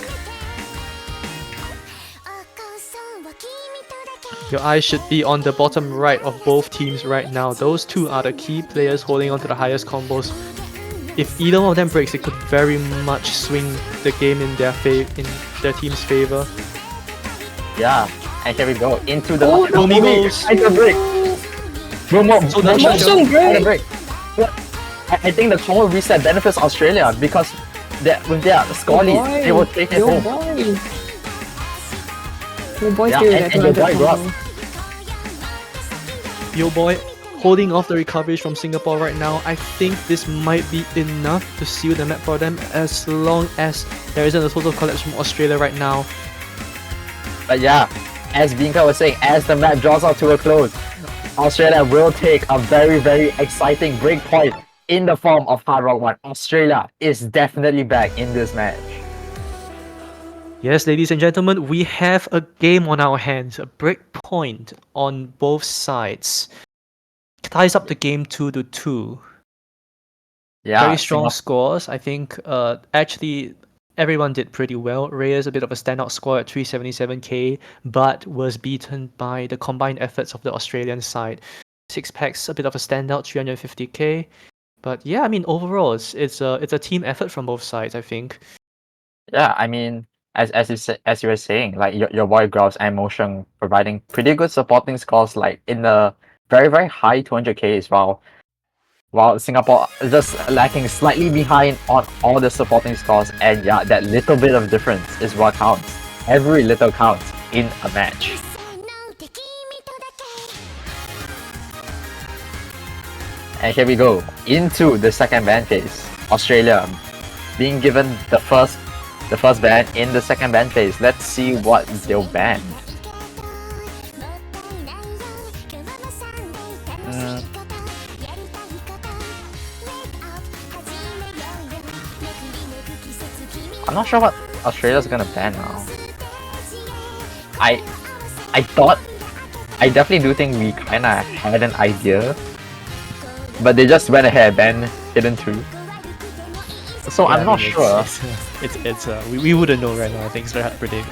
Speaker 1: Your eyes should be on the bottom right of both teams right now. Those two are the key players holding on to the highest combos. If either one of them breaks, it could very much swing the game in their team's favor.
Speaker 2: Yeah, and here we go into the
Speaker 1: Domingos.
Speaker 2: finds a break.
Speaker 1: So that's
Speaker 3: Motion break.
Speaker 2: break. But I think the combo reset benefits Australia because with their score lead, they will take it
Speaker 3: Your
Speaker 2: home.
Speaker 3: boy. Your boy
Speaker 2: Yeah,
Speaker 3: still
Speaker 2: and
Speaker 3: at
Speaker 2: your boy
Speaker 3: 200
Speaker 2: Rob.
Speaker 3: combo.
Speaker 1: Yo boy, holding off the recoveries from Singapore right now. I think this might be enough to seal the map for them as long as there isn't a total collapse from Australia right now.
Speaker 2: But yeah, as Binka was saying, as the map draws out to a close, Australia will take a very, very exciting break point in the form of Hard Rock 1. Australia is definitely back in this match.
Speaker 1: Yes, ladies and gentlemen, we have a game on our hands, a break point on both sides. Ties up the game 2-2.
Speaker 2: Yeah,
Speaker 1: Very strong
Speaker 2: Singapore-
Speaker 1: scores. I think actually everyone did pretty well. Reyes a bit of a standout score at 377k, but was beaten by the combined efforts of the Australian side. Six Packs a bit of a standout, 350k. But yeah, I mean overall it's a team effort from both sides, I think.
Speaker 2: Yeah, I mean, as you were saying, like your boy Grouse and Motion providing pretty good supporting scores, like in the very, very high 200k as well. While Singapore is just lacking slightly behind on all the supporting scores, and yeah, that little bit of difference is what counts. Every little counts in a match. And here we go into the second ban phase. Australia being given the first ban in the second ban phase. Let's see what they'll ban. I'm not sure what Australia's gonna ban now. I definitely do think we kinda had an idea, but they just went ahead and Hidden 2. So
Speaker 1: Yeah,
Speaker 2: I'm
Speaker 1: I
Speaker 2: not
Speaker 1: mean,
Speaker 2: sure.
Speaker 1: We wouldn't know right now. I think it's very hard to predict.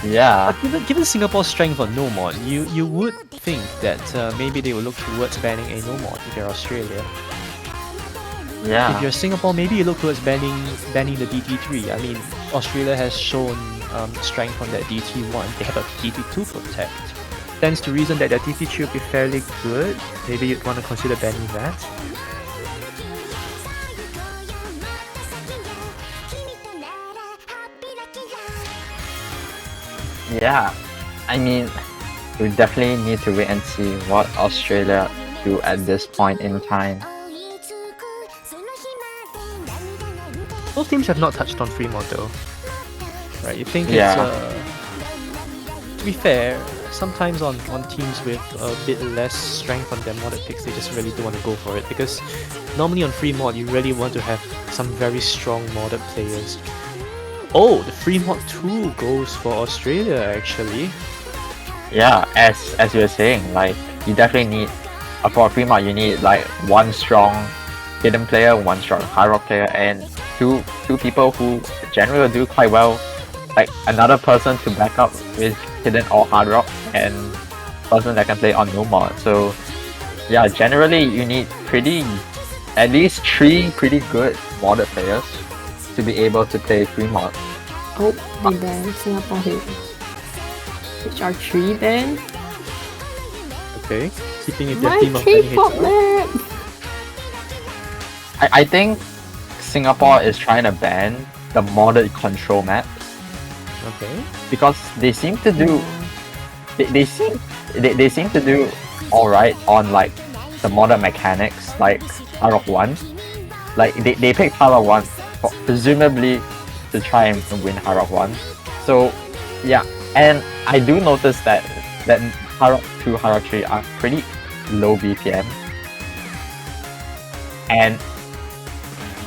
Speaker 2: Yeah,
Speaker 1: But given Singapore's strength on no mod, you would think that maybe they will look towards banning a no mod if you're Australia.
Speaker 2: yeah.
Speaker 1: If you're Singapore, maybe you look towards banning the DT3. I mean, Australia has shown strength on that DT1. They have a DT2 protect. Stands to reason that their DT3 will be fairly good. Maybe you'd want to consider banning that.
Speaker 2: Yeah, I mean, we definitely need to wait and see what Australia do at this point in time.
Speaker 1: Both teams have not touched on free mod though. Right, you think
Speaker 2: Yeah.
Speaker 1: it's to be fair, sometimes on teams with a bit less strength on their modded picks, they just really don't want to go for it because normally on free mod you really want to have some very strong modded players. Oh, the free mod 2 goes for Australia actually.
Speaker 2: Yeah, as you were saying, like you definitely need for a free mod you need like one strong hidden player, one strong high rock player, and two people who generally will do quite well. Like another person to back up with hidden or hard rock, and person that can play on no mod. So yeah, generally you need at least 3 pretty good modded players to be able to play free mod.
Speaker 3: Oh, they banned Singapore hit. HR3 ban?
Speaker 1: Okay, keeping with their
Speaker 3: My
Speaker 1: team of banning
Speaker 3: K-pop
Speaker 1: HR.
Speaker 3: map!
Speaker 2: I think Singapore is trying to ban the modded control maps
Speaker 1: Okay.
Speaker 2: because they seem to do they seem to do alright on like the modded mechanics like Hard Rock 1. Like they picked Hard Rock 1 presumably to try and win Hard Rock 1. So yeah, and I do notice that Hard Rock 2, Hard Rock 3 are pretty low BPM. And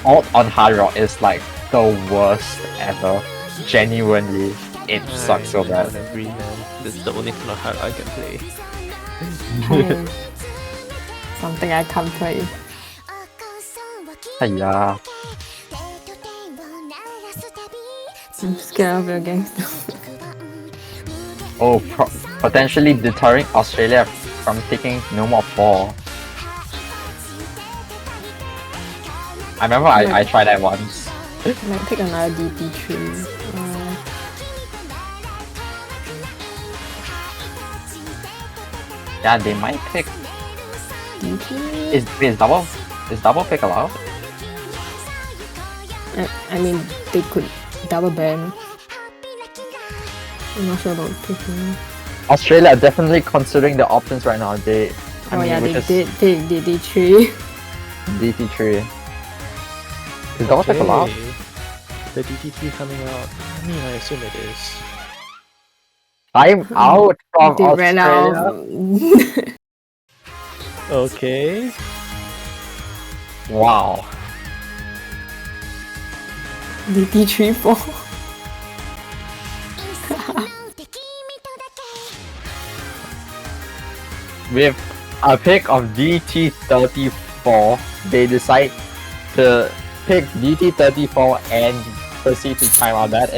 Speaker 2: alt on Hard Rock is like the worst ever. Genuinely, it sucks so
Speaker 1: I
Speaker 2: bad.
Speaker 1: don't agree, man. This is the only kind of hard I can play.
Speaker 3: Something I can't play.
Speaker 2: Yeah.
Speaker 3: I'm scared of your gangster.
Speaker 2: Oh, potentially deterring Australia from taking no more 4. I remember I tried that once.
Speaker 3: Might pick another DP3.
Speaker 2: Yeah, they might pick.
Speaker 3: DP?
Speaker 2: Is double pick allowed?
Speaker 3: I mean, they could double ban. I'm not sure about picking.
Speaker 2: Australia are definitely considering the options right now. They
Speaker 3: They did D3.
Speaker 2: DT3. Is double pick allowed?
Speaker 1: The DT3 coming out. I mean, I assume it is.
Speaker 2: I'm out from
Speaker 3: They ran out.
Speaker 2: Australia.
Speaker 1: Okay.
Speaker 2: Wow.
Speaker 3: DP3 4.
Speaker 2: With a pick of DT34, they decide to pick DT34 and proceed to timeout. That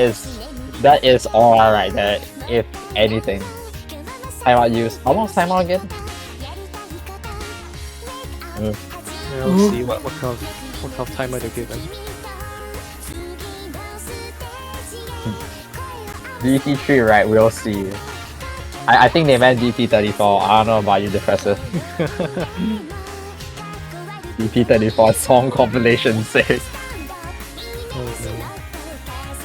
Speaker 2: is all right there, if anything. Timeout use. How much timeout again?
Speaker 1: Yeah, we'll see what kind of timer they're given.
Speaker 2: DT3, right? We'll see. I think they meant DT34. I don't know about you, Professor. DT34 song compilation say.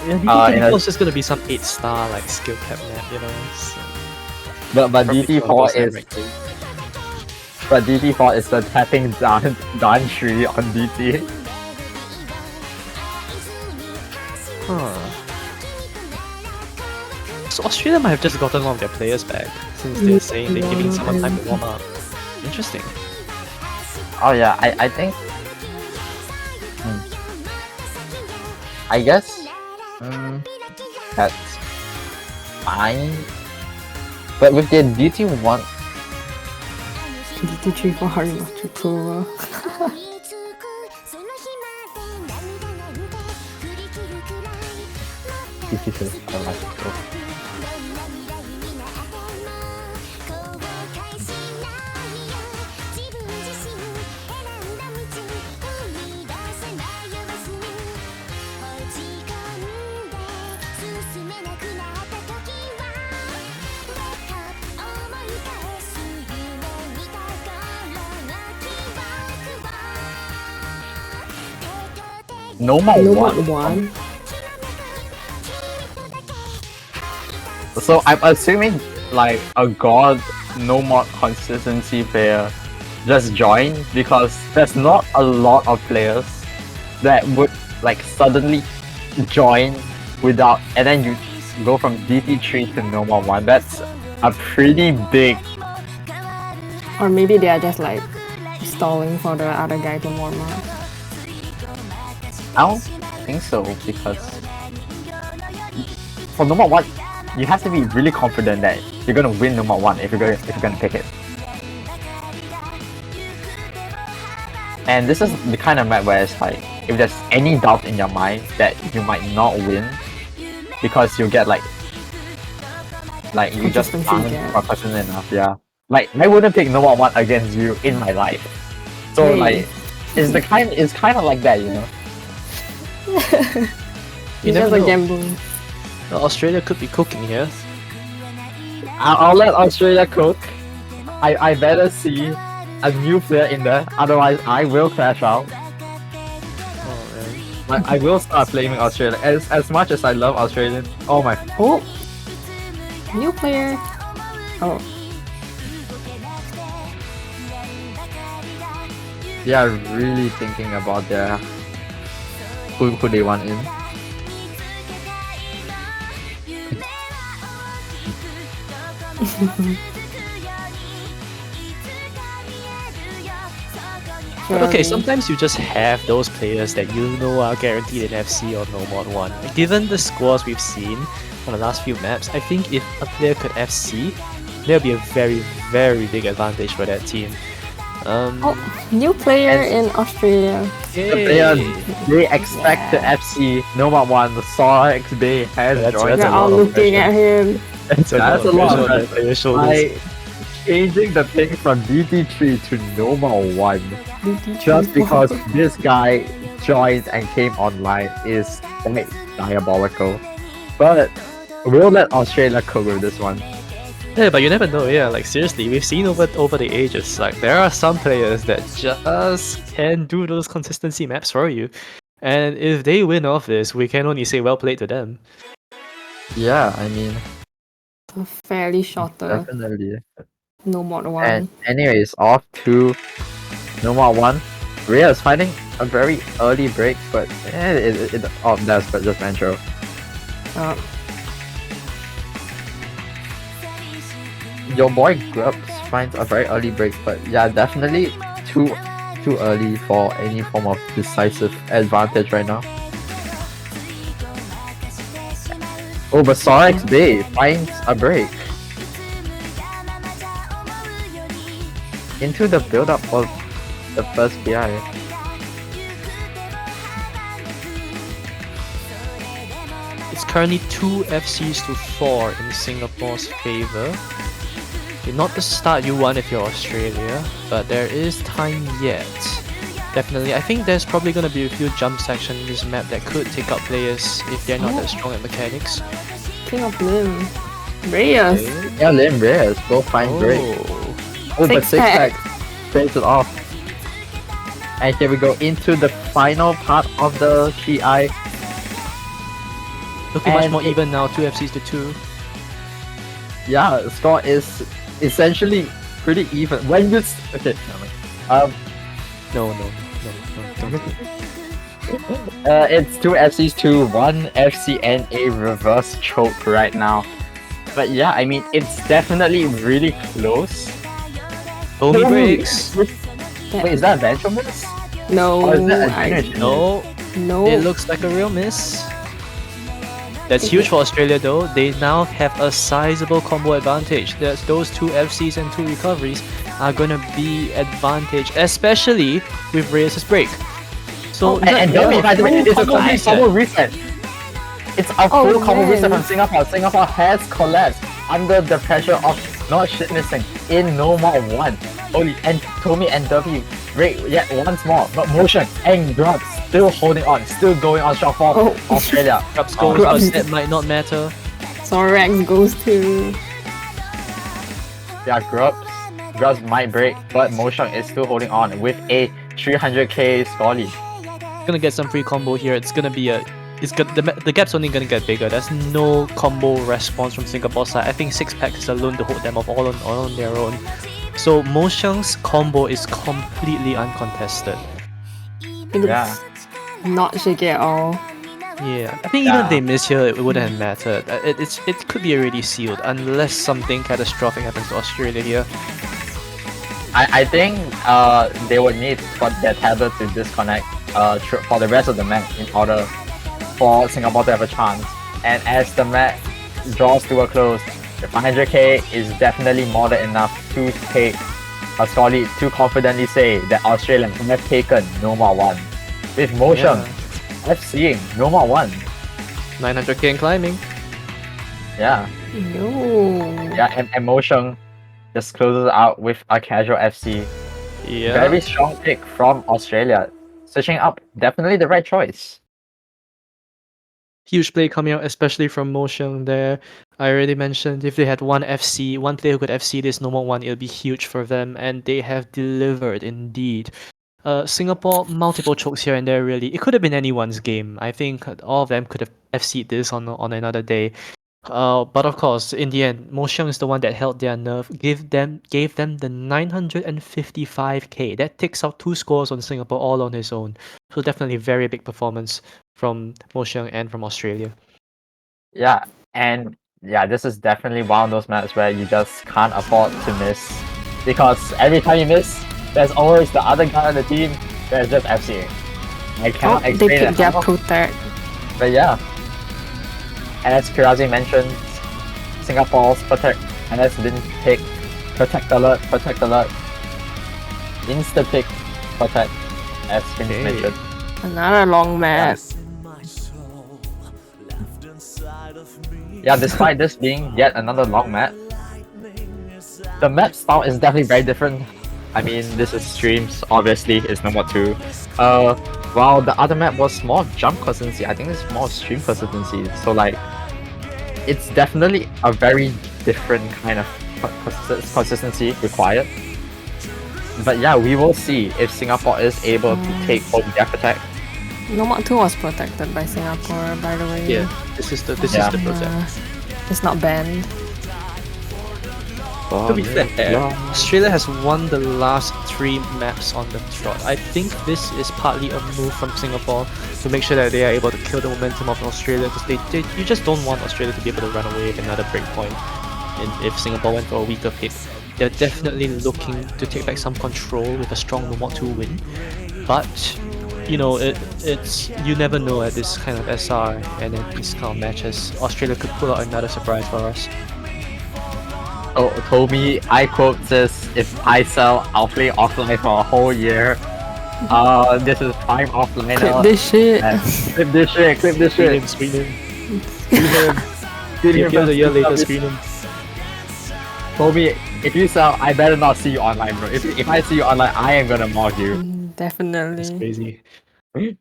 Speaker 1: Yeah, DT34 is just gonna be some 8-star like skill cap map, you know. So
Speaker 2: But
Speaker 1: probably one of
Speaker 2: DT4
Speaker 1: those
Speaker 2: is
Speaker 1: directly.
Speaker 2: But DT4 is the tapping down tree on DT.
Speaker 1: Huh. So Australia might have just gotten one of their players back, since they're saying they're giving someone time to warm up. Interesting.
Speaker 2: Oh yeah, I think. I guess. That's fine. But with their DT1,
Speaker 3: DT3 4 hard enough to prove.
Speaker 2: DT2, I like it too. No more one. So I'm assuming like a god no mod consistency player just joined, because there's not a lot of players that would like suddenly join without, and then you go from DT3 to no more one. That's a pretty big.
Speaker 3: Or maybe they are just like stalling for the other guy to warm up.
Speaker 2: I don't think so, because for number one, you have to be really confident that you're gonna win number one if you're gonna pick it. And this is the kind of map where it's like, if there's any doubt in your mind that you might not win, because you get like you just aren't confident enough. Yeah, like I wouldn't pick number one against you in my life. So like, it's kind of like that, you know.
Speaker 1: You
Speaker 3: It's
Speaker 1: never
Speaker 3: just a
Speaker 1: know.
Speaker 3: gamble.
Speaker 1: Australia could be cooking here.
Speaker 2: I'll let Australia cook. I better see a new player in there, otherwise I will crash out.
Speaker 1: Oh,
Speaker 2: Like, I will start blaming Australia. As much as I love Australian. Oh my.
Speaker 3: Oh! New player! Oh.
Speaker 2: They are really thinking about their who they want in.
Speaker 1: But okay, sometimes you just have those players that you know are guaranteed an FC or no mod 1. Given the scores we've seen on the last few maps, I think if a player could FC, there would be a very, very big advantage for that team.
Speaker 3: Oh, new player in Australia.
Speaker 2: The player they expect the FC Noma 1 Sorex Bay has
Speaker 1: That's
Speaker 2: joined.
Speaker 3: We're
Speaker 1: a
Speaker 3: all
Speaker 1: lot of
Speaker 3: looking at him.
Speaker 1: That's
Speaker 2: That's a lot of
Speaker 1: pressure on
Speaker 2: pressure.
Speaker 1: the player's shoulders.
Speaker 2: By changing the thing from DT3 to Noma 1 just because this guy joined and came online is quite diabolical. But we'll let Australia cope with this one.
Speaker 1: Yeah, but you never know. Yeah, like seriously, we've seen over the ages, like there are some players that just can do those consistency maps for you, and if they win off this, we can only say well played to them.
Speaker 2: Yeah, I mean,
Speaker 3: A fairly shorter,
Speaker 2: definitely.
Speaker 3: no more one.
Speaker 2: And anyways, off to Noma 1. Rhea is finding a very early break, but that's but just intro.
Speaker 3: Uh,
Speaker 2: Your boy Grubs finds a very early break, but yeah, definitely too early for any form of decisive advantage right now. Oh, but Sorex Bay finds a break into the build-up of the first PI.
Speaker 1: It's currently 2 FCs to 4 in Singapore's favor. Not the start you want if you're Australia, but there is time yet. Definitely, I think there's probably going to be a few jump sections in this map that could take out players if they're not that strong at mechanics.
Speaker 3: King of Limb. Reyes.
Speaker 2: Yeah, Lim Reyes both find break. Oh, but
Speaker 3: Six pack.
Speaker 2: fades it off. And here we go into the final part of the PI.
Speaker 1: Looking much
Speaker 2: And
Speaker 1: more
Speaker 2: it-
Speaker 1: even now, 2 FCs to 2.
Speaker 2: Yeah, the score is essentially pretty even. When you okay,
Speaker 1: No, don't do it.
Speaker 2: it's 2 FCs to 1 FC and a reverse choke right now. But yeah, I mean it's definitely really close.
Speaker 1: Homie breaks.
Speaker 2: Wait, is that a ventral miss?
Speaker 3: No,
Speaker 2: Or is that a
Speaker 3: I-
Speaker 2: unit?
Speaker 1: No,
Speaker 3: no.
Speaker 1: it looks like a real miss. That's huge for Australia though. They now have a sizable combo advantage. Those 2 FCs and 2 recoveries are gonna be advantage, especially with Reyes' break. So
Speaker 2: And don't be by the way, it's a complete
Speaker 1: reset.
Speaker 2: combo reset. It's a
Speaker 3: Oh,
Speaker 2: full combo reset
Speaker 3: man.
Speaker 2: from Singapore. Singapore has collapsed under the pressure of not shit missing in Noma 1. Holy, and Tommy and W break yet once more, but Motion and Grubs still holding on, still going on strong for
Speaker 3: Oh.
Speaker 1: Australia. Grubs goes,
Speaker 3: Grubs.
Speaker 1: but that might not matter.
Speaker 3: Sorex goes to.
Speaker 2: Yeah, Grubs might break, but Motion is still holding on with a 300k score lead.
Speaker 1: Gonna get some free combo here. It's gonna be the gap's only gonna get bigger. There's no combo response from Singapore side. I think 6 packs is alone to hold them off all on their own. So Mosheng's combo is completely uncontested.
Speaker 3: It looks
Speaker 2: Yeah.
Speaker 3: not shaky at all.
Speaker 1: Yeah, I think even if they miss here, it wouldn't have mattered. It could be already sealed unless something catastrophic happens to Australia here.
Speaker 2: I think they would need for their tablet to disconnect for the rest of the match in order for Singapore to have a chance. And as the match draws to a close, the 500k is definitely more than enough to take a score lead to confidently say that Australia have taken Noma 1. With Motion FCing Noma 1.
Speaker 1: 900k and climbing.
Speaker 2: Yeah.
Speaker 3: No.
Speaker 2: Yeah, and Motion just closes out with a casual FC.
Speaker 1: Yeah.
Speaker 2: Very strong pick from Australia. Switching up, definitely the right choice.
Speaker 1: Huge play coming out, especially from Motion there. I already mentioned if they had one player who could FC this normal one, it'll be huge for them, and they have delivered indeed. Singapore, multiple chokes here and there really. It could have been anyone's game. I think all of them could have FC'd this on another day. But of course, in the end, Mosheng is the one that held their nerve, gave them the 955k. That takes out 2 scores on Singapore all on his own. So definitely very big performance from Mosheng and from Australia.
Speaker 2: Yeah, and yeah, this is definitely one of those maps where you just can't afford to miss. Because every time you miss, there's always the other guy on the team that's just FCing. I
Speaker 3: Oh,
Speaker 2: cannot
Speaker 3: they
Speaker 2: explain
Speaker 3: picked
Speaker 2: it
Speaker 3: their
Speaker 2: how,
Speaker 3: protect.
Speaker 2: but yeah. As Kirazi mentioned, Singapore's protect has been picked. Protect alert, protect alert. insta pick protect, as Finch
Speaker 1: Okay.
Speaker 2: mentioned.
Speaker 3: Another long match.
Speaker 2: Yeah, despite this being yet another long map, the map style is definitely very different. I mean, this is streams, obviously, it's number 2. While the other map was more jump consistency, I think it's more stream consistency. So like, it's definitely a very different kind of consistency required. But yeah, we will see if Singapore is able to take home Death Attack.
Speaker 3: Nomad 2 was protected by Singapore, by the way.
Speaker 1: Yeah, this is the
Speaker 2: Yeah.
Speaker 1: protect.
Speaker 3: It's not banned.
Speaker 1: To be fair, Australia has won the last 3 maps on the trot. I think this is partly a move from Singapore to make sure that they are able to kill the momentum of Australia, because you just don't want Australia to be able to run away with another breakpoint. And if Singapore went for a weaker pick, they're definitely looking to take back some control with a strong Nomad 2 win. But you know, it's you never know at this kind of SR and at these kind of matches. Australia could pull out another surprise for us.
Speaker 2: Oh, Toby, I quote this: "If I sell, I'll play offline for a whole year." This is prime offline.
Speaker 3: Clip this shit.
Speaker 2: Clip this shit. Clip this shit.
Speaker 1: Screen him.
Speaker 2: Screen him. Screen him.
Speaker 1: Here's a year later, screen him.
Speaker 2: Toby, if you sell, I better not see you online, bro. If I see you online, I am gonna mock you.
Speaker 3: Definitely.
Speaker 1: It's crazy.
Speaker 3: He's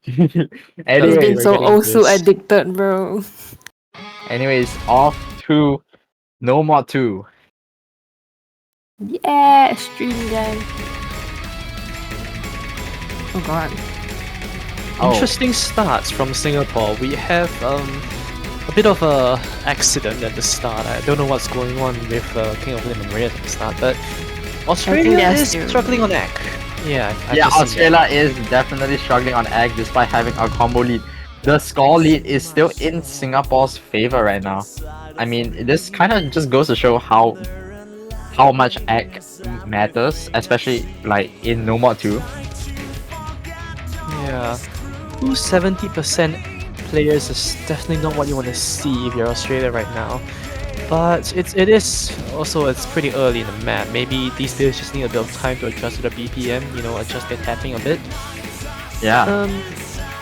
Speaker 2: Anyways,
Speaker 3: been so
Speaker 1: getting
Speaker 3: also
Speaker 1: this.
Speaker 3: addicted, bro.
Speaker 2: off to No Mod 2.
Speaker 3: Yeah, stream gang. Oh god.
Speaker 2: Oh.
Speaker 1: Interesting starts from Singapore. We have a bit of a accident at the start. I don't know what's going on with King of Lim and Reyes at the start, but Australia
Speaker 3: they're
Speaker 1: is
Speaker 3: still-
Speaker 1: struggling on egg. Yeah, I've
Speaker 2: Yeah,
Speaker 1: just seen that.
Speaker 2: Australia is definitely struggling on egg despite having a combo lead. The score lead is still in Singapore's favor right now. I mean, this kind of just goes to show how much egg matters, especially like in No Mod 2.
Speaker 1: Yeah, 70% players is definitely not what you want to see if you're Australia right now. But it's pretty early in the map. Maybe these players just need a bit of time to adjust to the BPM, you know, adjust their tapping a bit.
Speaker 2: Yeah.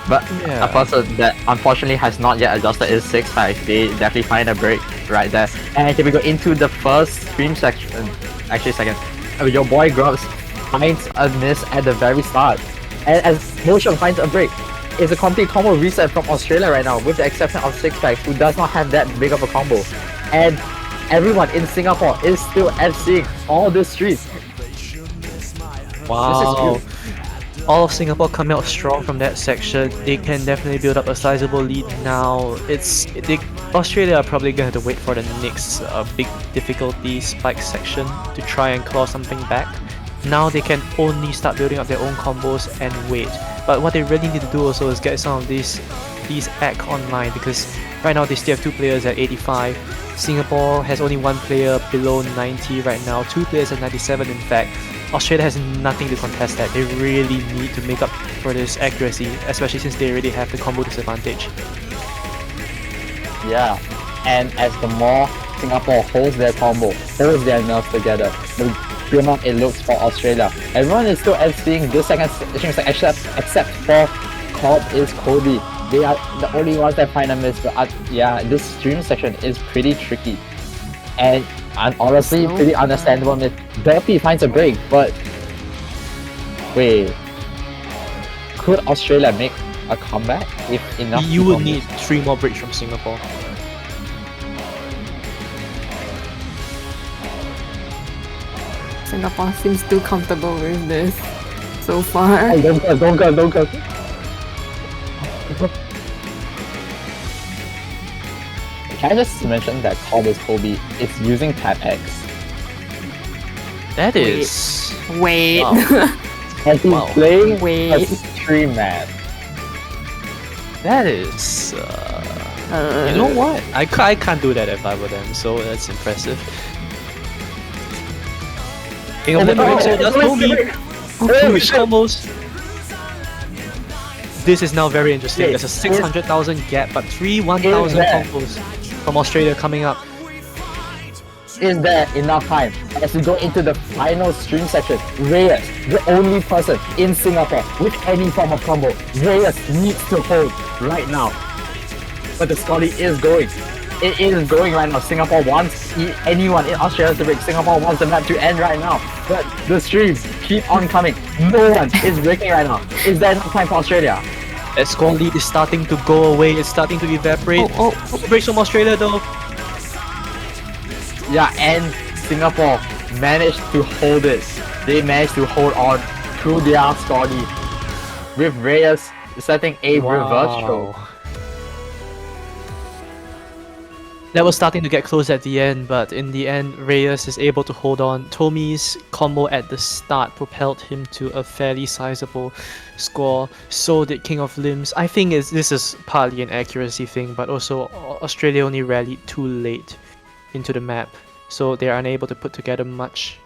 Speaker 2: But
Speaker 1: yeah.
Speaker 2: a person that unfortunately has not yet adjusted is 6-5. They definitely find a break right there. And here we go into the first stream section. Actually, second. Your boy Grubs finds a miss at the very start. And as Motion finds a break, it's a complete combo reset from Australia right now, with the exception of 6-5, who does not have that big of a combo. And everyone in Singapore is still FCing all the streets.
Speaker 1: Wow.
Speaker 2: This is
Speaker 1: All of Singapore coming out strong from that section. They can definitely build up a sizable lead now. Australia are probably going to have to wait for the next big difficulty spike section to try and claw something back. Now they can only start building up their own combos and wait. But what they really need to do also is get some of these act online, because right now they still have 2 players at 85. Singapore has only 1 player below 90 right now, 2 players at 97 in fact. Australia has nothing to contest that. They really need to make up for this accuracy, especially since they already have the combo disadvantage.
Speaker 2: Yeah, and as the more Singapore holds their combo, holds their nerves together, the grimmer it looks for Australia. Everyone is still FCing this second section except for Cobb is Cody. They are the only ones that find a miss, but yeah, this stream section is pretty tricky. And honestly, pretty understandable if Derpy finds a break, but wait, could Australia make a comeback if enough?
Speaker 1: You
Speaker 2: people
Speaker 1: will need 3 more breaks from Singapore.
Speaker 3: Singapore seems too comfortable with this so far.
Speaker 2: Oh, don't go. Can I just mention that Cobb is Kobe is using Tap X
Speaker 1: That is...
Speaker 3: Wait.
Speaker 1: Wow.
Speaker 2: and he's
Speaker 1: Wow.
Speaker 2: playing a
Speaker 3: Wait.
Speaker 2: stream map.
Speaker 1: That is... you know what? I can't do that if I were them, so that's impressive. King of Lim so does Kobe. Huge combos. This is now very interesting. There's a 600,000 gap, but 3 1,000
Speaker 2: that?
Speaker 1: combos from Australia coming up.
Speaker 2: is there enough time as we go into the final stream section? Reyes, the only person in Singapore with any form of combo. Reyes needs to hold right now. But the Scotty is going. It is going right now. Singapore wants anyone in Australia to break. Singapore wants the map to end right now. But the streams keep on coming. No one is breaking right now. Is there enough time for Australia?
Speaker 1: That score lead is starting to go away. It's starting to evaporate. Breaks from Australia though.
Speaker 2: Yeah, and Singapore managed to hold it. They managed to hold on through their Scotty with Reyes setting a reverse throw.
Speaker 1: That was starting to get close at the end, but in the end, Reyes is able to hold on. Tomi's combo at the start propelled him to a fairly sizable score. So did King of Limbs. I think this is partly an accuracy thing, but also Australia only rallied too late into the map, so they are unable to put together much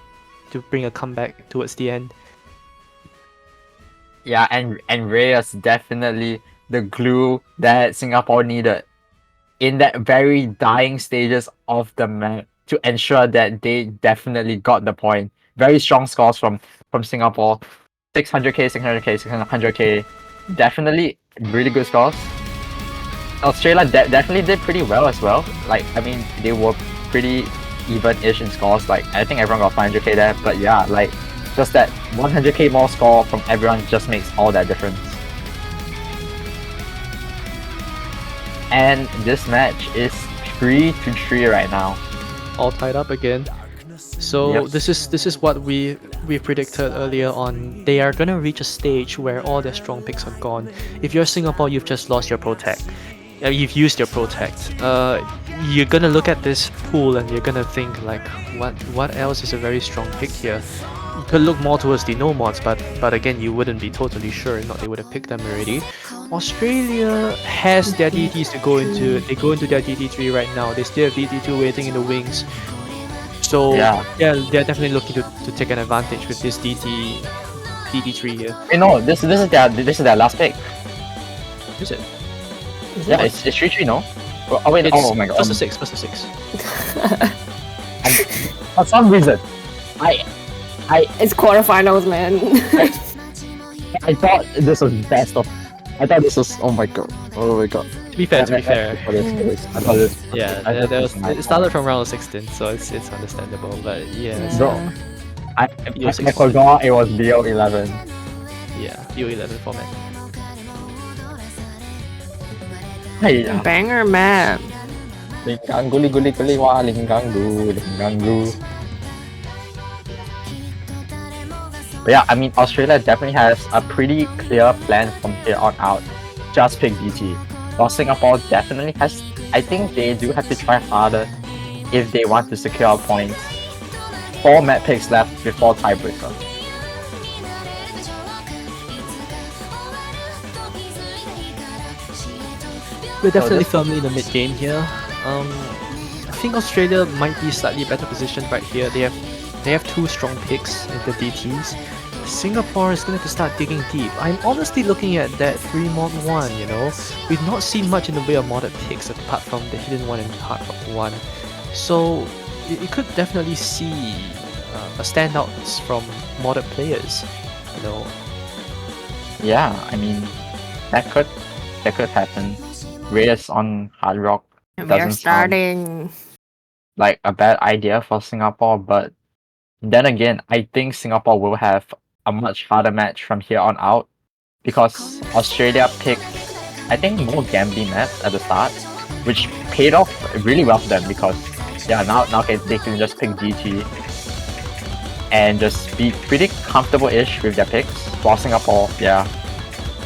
Speaker 1: to bring a comeback towards the end.
Speaker 2: Yeah, and Reyes definitely the glue that Singapore needed in that very dying stages of the map to ensure that they definitely got the point. Very strong scores from Singapore. 600k, 600k, 600k. Definitely really good scores. Australia definitely did pretty well as well. Like, I mean, they were pretty even-ish in scores. Like, I think everyone got 500k there. But yeah, like, just that 100k more score from everyone just makes all that difference. And this match is 3-3 right now.
Speaker 1: All tied up again. So
Speaker 2: Yep.
Speaker 1: this is what we predicted earlier on. They are gonna reach a stage where all their strong picks are gone. If you're Singapore, you've just lost your protect. You've used your protect. You're gonna look at this pool and you're gonna think like, what else is a very strong pick here? You could look more towards the no mods, but again, you wouldn't be totally sure. If not, they would have picked them already. Australia has their DTs to go into. They go into their DT3 right now. They still have DT2 waiting in the wings. So
Speaker 2: Yeah.
Speaker 1: they're definitely looking to take an advantage with this DT3 here.
Speaker 2: Hey, no, this is their last pick.
Speaker 1: Is it?
Speaker 2: Yeah, it's 3-3, no? Oh wait,
Speaker 1: It's
Speaker 2: oh my god.
Speaker 1: Plus the 6, plus the 6.
Speaker 2: For some reason,
Speaker 3: It's quarterfinals, man.
Speaker 2: I thought this was best of. I thought this was. Oh my god.
Speaker 1: To be fair,
Speaker 2: I thought this.
Speaker 1: yeah, it started from round 16, so it's understandable. But yeah,
Speaker 2: Bro, I
Speaker 1: BO6
Speaker 2: forgot it was BO11.
Speaker 1: yeah, BO11 format.
Speaker 2: Hey,
Speaker 3: Banger map.
Speaker 2: guli wah, ganggu. But yeah, I mean, Australia definitely has a pretty clear plan from here on out. Just pick DT. While Singapore definitely has, I think they do have to try harder if they want to secure points. 4 map picks left before tiebreaker.
Speaker 1: We're definitely
Speaker 2: this-
Speaker 1: firmly in the mid game here. I think Australia might be slightly better positioned right here. They have 2 strong picks in the DTs. Singapore is going to have to start digging deep. I'm honestly looking at that 3 mod 1, you know. We've not seen much in the way of modded picks apart from the hidden one and hard rock 1. So you could definitely see a standouts from modded players, you know.
Speaker 2: Yeah, I mean, that could happen. Reyes on hard rock
Speaker 3: We are
Speaker 2: doesn't sound
Speaker 3: starting.
Speaker 2: like a bad idea for Singapore, but then again, I think Singapore will have a much harder match from here on out because Australia picked, I think, more gambling maps at the start, which paid off really well for them because yeah, now they can just pick DT and just be pretty comfortable-ish with their picks. While Singapore, yeah,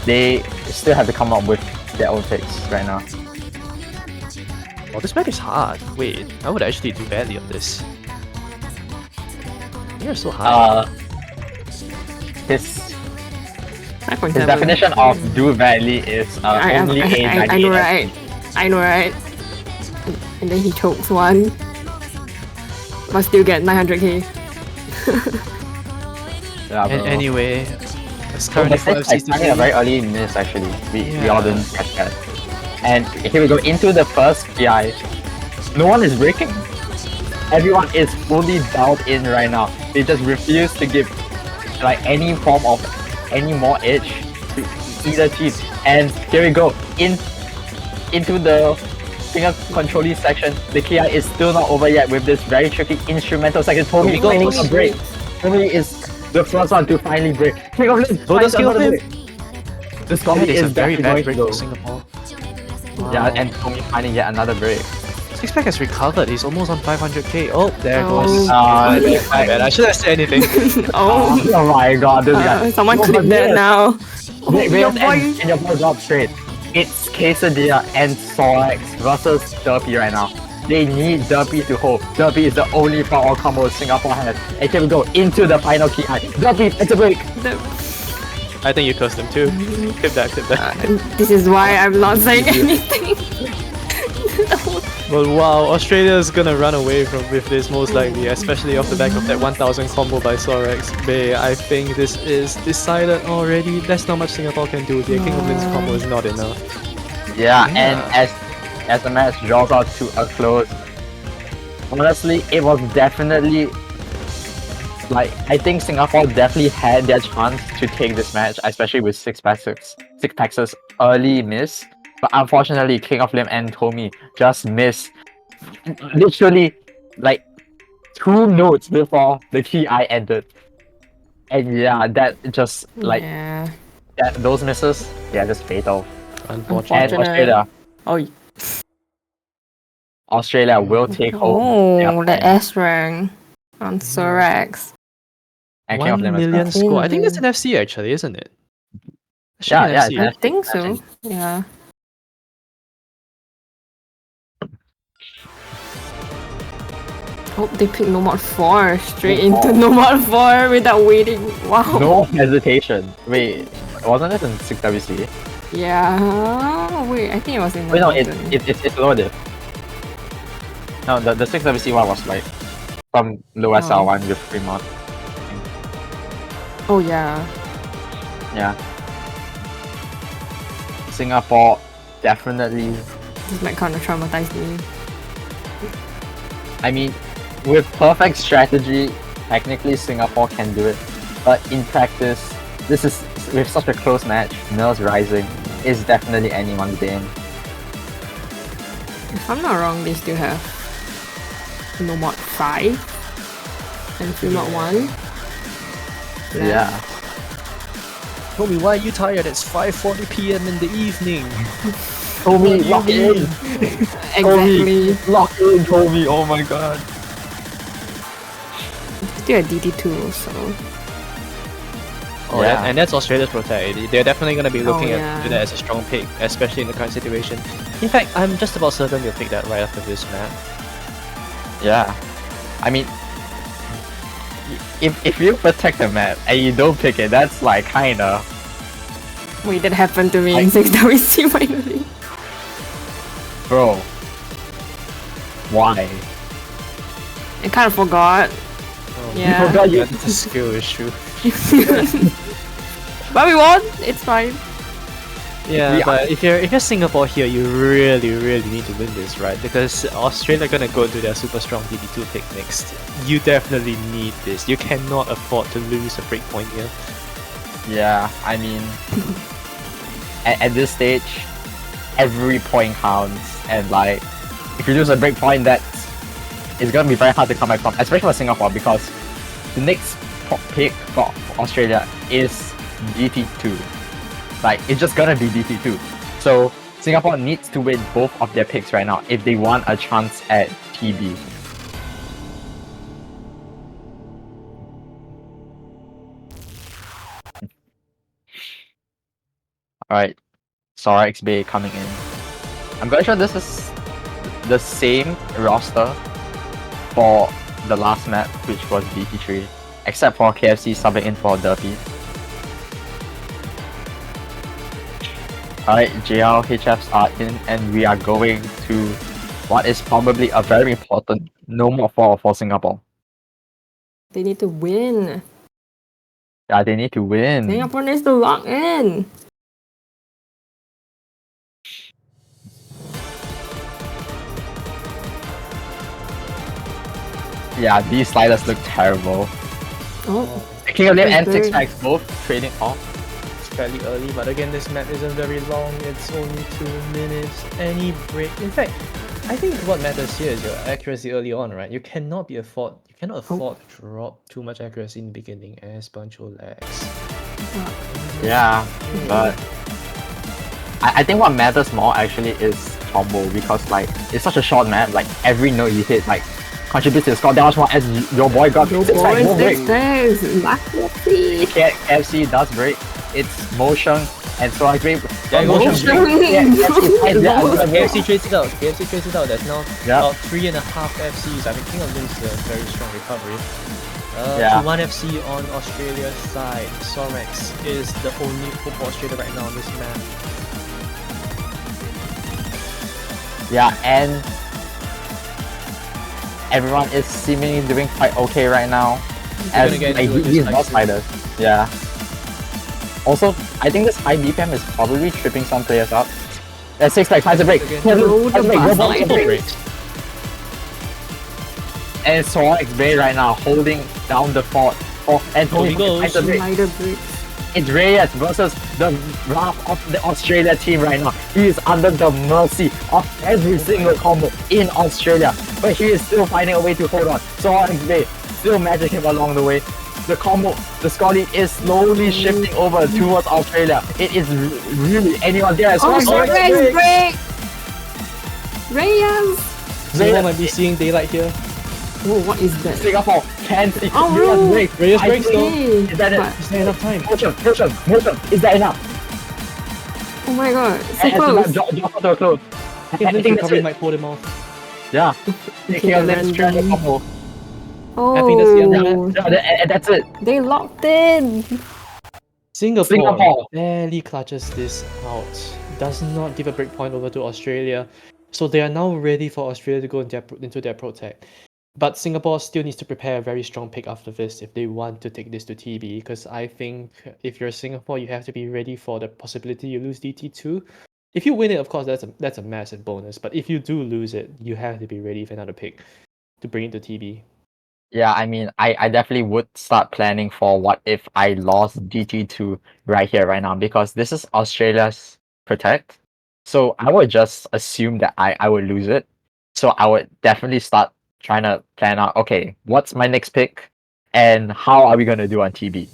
Speaker 2: they still have to come up with their own picks right now.
Speaker 1: Oh, this map is hard. Wait, I would actually do badly on this. You're so high.
Speaker 2: His
Speaker 3: Back on
Speaker 2: his
Speaker 3: seven.
Speaker 2: definition of do badly is only
Speaker 3: I know, right? I know, right? And then he chokes one, but still get 900k.
Speaker 2: Yeah,
Speaker 1: And
Speaker 2: bro.
Speaker 1: anyway, it's
Speaker 2: So
Speaker 1: currently
Speaker 2: this is
Speaker 1: 5
Speaker 2: like a very early miss actually. We all
Speaker 1: Yeah.
Speaker 2: didn't catch that. And here we go into the first PI. No one is breaking. everyone is fully dialed in right now. They just refuse to give like any form of any more edge to either team. And here we go into the finger controlling section. The KI is still not over yet with this very tricky instrumental section. Tommy
Speaker 1: Here we
Speaker 2: finding
Speaker 1: go.
Speaker 2: a break. Tommy is the first one to finally break. King of Limbs
Speaker 1: Bonus
Speaker 2: finds
Speaker 1: kill
Speaker 2: another
Speaker 1: him.
Speaker 2: break. This Tommy
Speaker 1: That is a
Speaker 2: is
Speaker 1: very
Speaker 2: definitely
Speaker 1: bad break
Speaker 2: going
Speaker 1: for
Speaker 2: to go.
Speaker 1: Singapore.
Speaker 2: Yeah,
Speaker 1: Wow.
Speaker 2: and Tommy finding yet another break.
Speaker 1: Sixpack has recovered. He's almost on 500k. Oh, there
Speaker 3: Oh.
Speaker 1: goes.
Speaker 2: Uh,
Speaker 1: My bad. I shouldn't have said anything.
Speaker 3: Oh,
Speaker 2: oh my god, this guy.
Speaker 3: someone
Speaker 2: No,
Speaker 3: clip
Speaker 2: but
Speaker 3: that
Speaker 2: yes.
Speaker 3: now.
Speaker 2: Wait,
Speaker 3: your
Speaker 2: and,
Speaker 3: boy.
Speaker 2: and your boy got straight. It's Quesadilla and Sorex versus Derpy right now. They need Derpy to hold. Derpy is the only power combo Singapore has. And here we go into the final key. Derpy, it's a break.
Speaker 1: I think you cursed him too. Clip that, clip that.
Speaker 3: This is why I'm not saying anything.
Speaker 1: But wow, Australia's gonna run away with this most likely, especially off the back of that 1000 combo by Sorex. Bay, I think this is decided already. There's not much Singapore can do. The King of Limbs combo is not enough.
Speaker 2: Yeah, and as the match draws out to a close, honestly, it was definitely like I think Singapore definitely had their chance to take this match, especially with Six Pax's early miss. But unfortunately, King of Limb and Tommy just missed literally like 2 notes before the key I ended. And yeah, that just like
Speaker 3: Yeah.
Speaker 2: those misses, yeah, just fatal. And
Speaker 1: Unfortunate.
Speaker 3: Unfortunate.
Speaker 2: Australia will take home.
Speaker 3: Oh, the S rank on Sorex.
Speaker 2: And King of
Speaker 1: 1
Speaker 2: Limb as well.
Speaker 1: million score. I think it's an FC actually, isn't it? It should be an
Speaker 2: Yeah,
Speaker 1: FC.
Speaker 3: I think so. Yeah. Oh, they picked No Mod 4 straight into No Mod 4 without waiting. Wow.
Speaker 2: No hesitation. Wait, wasn't it in 6WC?
Speaker 3: Yeah. Wait, I think it was in.
Speaker 2: Wait, no,
Speaker 3: London.
Speaker 2: it's loaded. No, the 6WC one was like from low SL one with Fremont.
Speaker 3: Oh yeah.
Speaker 2: Yeah. Singapore definitely.
Speaker 3: This might kind of traumatize me.
Speaker 2: I mean, with perfect strategy, technically Singapore can do it. But in practice, this is with such a close match, Mills Rising is definitely anyone's game.
Speaker 3: If I'm not wrong, they still have No Mod 5 and Fremont 1.
Speaker 2: Yeah.
Speaker 1: Tommy, why are you tired? It's 5:40 p.m. in the evening.
Speaker 2: Toby, lock in!
Speaker 3: Exactly.
Speaker 2: Lock in, Toby! Oh my god.
Speaker 3: Still a DD2, so.
Speaker 1: Oh,
Speaker 2: Yeah.
Speaker 1: and that's Australia's protect. They're definitely going to be looking
Speaker 3: yeah.
Speaker 1: at that as a strong pick, especially in the current situation. In fact, I'm just about certain they'll pick that right after this map.
Speaker 2: Yeah. I mean, if you protect the map and you don't pick it, that's like kinda.
Speaker 3: Wait, that happened to me in 6WC finally.
Speaker 2: Bro. Why?
Speaker 3: I kind of forgot.
Speaker 1: Oh,
Speaker 3: Yeah.
Speaker 2: You forgot you.
Speaker 1: That's a skill issue.
Speaker 3: But we won! It's fine.
Speaker 1: Yeah,
Speaker 2: Yeah.
Speaker 1: but if you're Singapore here, you really need to win this, right? Because Australia are gonna go into their super strong DD2 pick next. You definitely need this. You cannot afford to lose a break point here.
Speaker 2: Yeah, I mean, at this stage, every point counts, and like, if you lose a break point, it's gonna be very hard to come back from, especially for Singapore, because the next pick for Australia is DT2. Like, it's just gonna be DT2. So Singapore needs to win both of their picks right now if they want a chance at TB. Alright, Sorex Bay coming in. I'm very sure this is the same roster for the last map, which was DT3, except for KFC subbing in for Derpy. Alright, JL HFs are in, and we are going to what is probably a very important no more for Singapore.
Speaker 3: They need to win.
Speaker 2: Yeah, they need to win.
Speaker 3: Singapore needs to lock in.
Speaker 2: Yeah, these sliders look terrible.
Speaker 3: Oh,
Speaker 2: King of Liam and
Speaker 3: That's
Speaker 2: Six
Speaker 3: very-
Speaker 2: Packs both trading off.
Speaker 1: It's fairly early, but again, this map isn't very long. It's only 2 minutes. Any break? In fact, I think what matters here is your accuracy early on, right? You cannot afford to drop too much accuracy in the beginning, as Pancho lags.
Speaker 2: Yeah, but I think what matters more actually is combo, because like it's such a short map. Like every note you hit like contributes to the score that much more. As your boy got
Speaker 3: Your
Speaker 2: Six Packs,
Speaker 3: boy
Speaker 2: no break.
Speaker 3: Six Lucky.
Speaker 2: KFC does break. It's motion and so I agree. Yeah,
Speaker 1: Motion.
Speaker 2: break. Yeah,
Speaker 1: KFC trades it out. KFC trades it out. There's now
Speaker 2: Yeah.
Speaker 1: about 3.5 FCs. I mean, King of Limbs is a very strong recovery.
Speaker 2: Yeah.
Speaker 1: 1 FC on Australia's side. Sorex is the only hope for Australia right now on this map.
Speaker 2: Yeah, and everyone is seemingly doing quite okay right now. As
Speaker 1: gonna get
Speaker 2: like,
Speaker 1: into
Speaker 2: these
Speaker 1: this
Speaker 2: boss fighters. Yeah. Also, I think this high BPM is probably tripping some players up. That Six Pack finds a break.
Speaker 1: Again.
Speaker 3: Throw the
Speaker 2: Finds a break.
Speaker 3: bus
Speaker 2: Go
Speaker 3: like
Speaker 2: back, break.
Speaker 1: Breaks.
Speaker 2: And Sorex Bay right now holding down the fort. Oh, and
Speaker 1: Here he goes.
Speaker 2: finds a break.
Speaker 3: Slider breaks.
Speaker 2: It's Reyes versus the wrath of the Australia team right now. He is under the mercy of every single combo in Australia, but he is still finding a way to hold on. So Alex Bay still matching him along the way. The combo, the score lead is slowly shifting over towards Australia. It is really anyone there.
Speaker 3: Oh,
Speaker 2: Sorex
Speaker 3: Sorex break! Reyes!
Speaker 1: Singapore might be seeing daylight here.
Speaker 3: Oh, what is that?
Speaker 2: Singapore can see
Speaker 3: Oh,
Speaker 2: Reyes
Speaker 3: no.
Speaker 2: break.
Speaker 1: Reyes
Speaker 2: I
Speaker 1: breaks
Speaker 2: think-
Speaker 3: Okay,
Speaker 2: Is that it?
Speaker 3: but-
Speaker 1: Is there enough time?
Speaker 2: Motion. Is that enough?
Speaker 3: Oh my god, so
Speaker 2: And
Speaker 3: close.
Speaker 2: drop to a close. I
Speaker 1: King of Limbs
Speaker 2: think that's
Speaker 1: recovery
Speaker 2: it.
Speaker 1: might pull him off.
Speaker 2: Yeah. King of Limbs trying to
Speaker 3: Random.
Speaker 2: combo.
Speaker 1: Happiness, yeah.
Speaker 3: Oh,
Speaker 2: Yeah, that's it.
Speaker 3: they locked in.
Speaker 2: Singapore.
Speaker 1: barely clutches this out. Does not give a breakpoint over to Australia. So they are now ready for Australia to go into their protect. But Singapore still needs to prepare a very strong pick after this if they want to take this to TB. Because I think if you're Singapore, you have to be ready for the possibility you lose DT2. If you win it, of course, that's a massive bonus. But if you do lose it, you have to be ready for another pick to bring it to TB.
Speaker 2: Yeah, I mean, I definitely would start planning for what if I lost DT2 right here, right now, because this is Australia's protect. So I would just assume that I would lose it. So I would definitely start trying to plan out, okay, what's my next pick and how are we going to do on TB?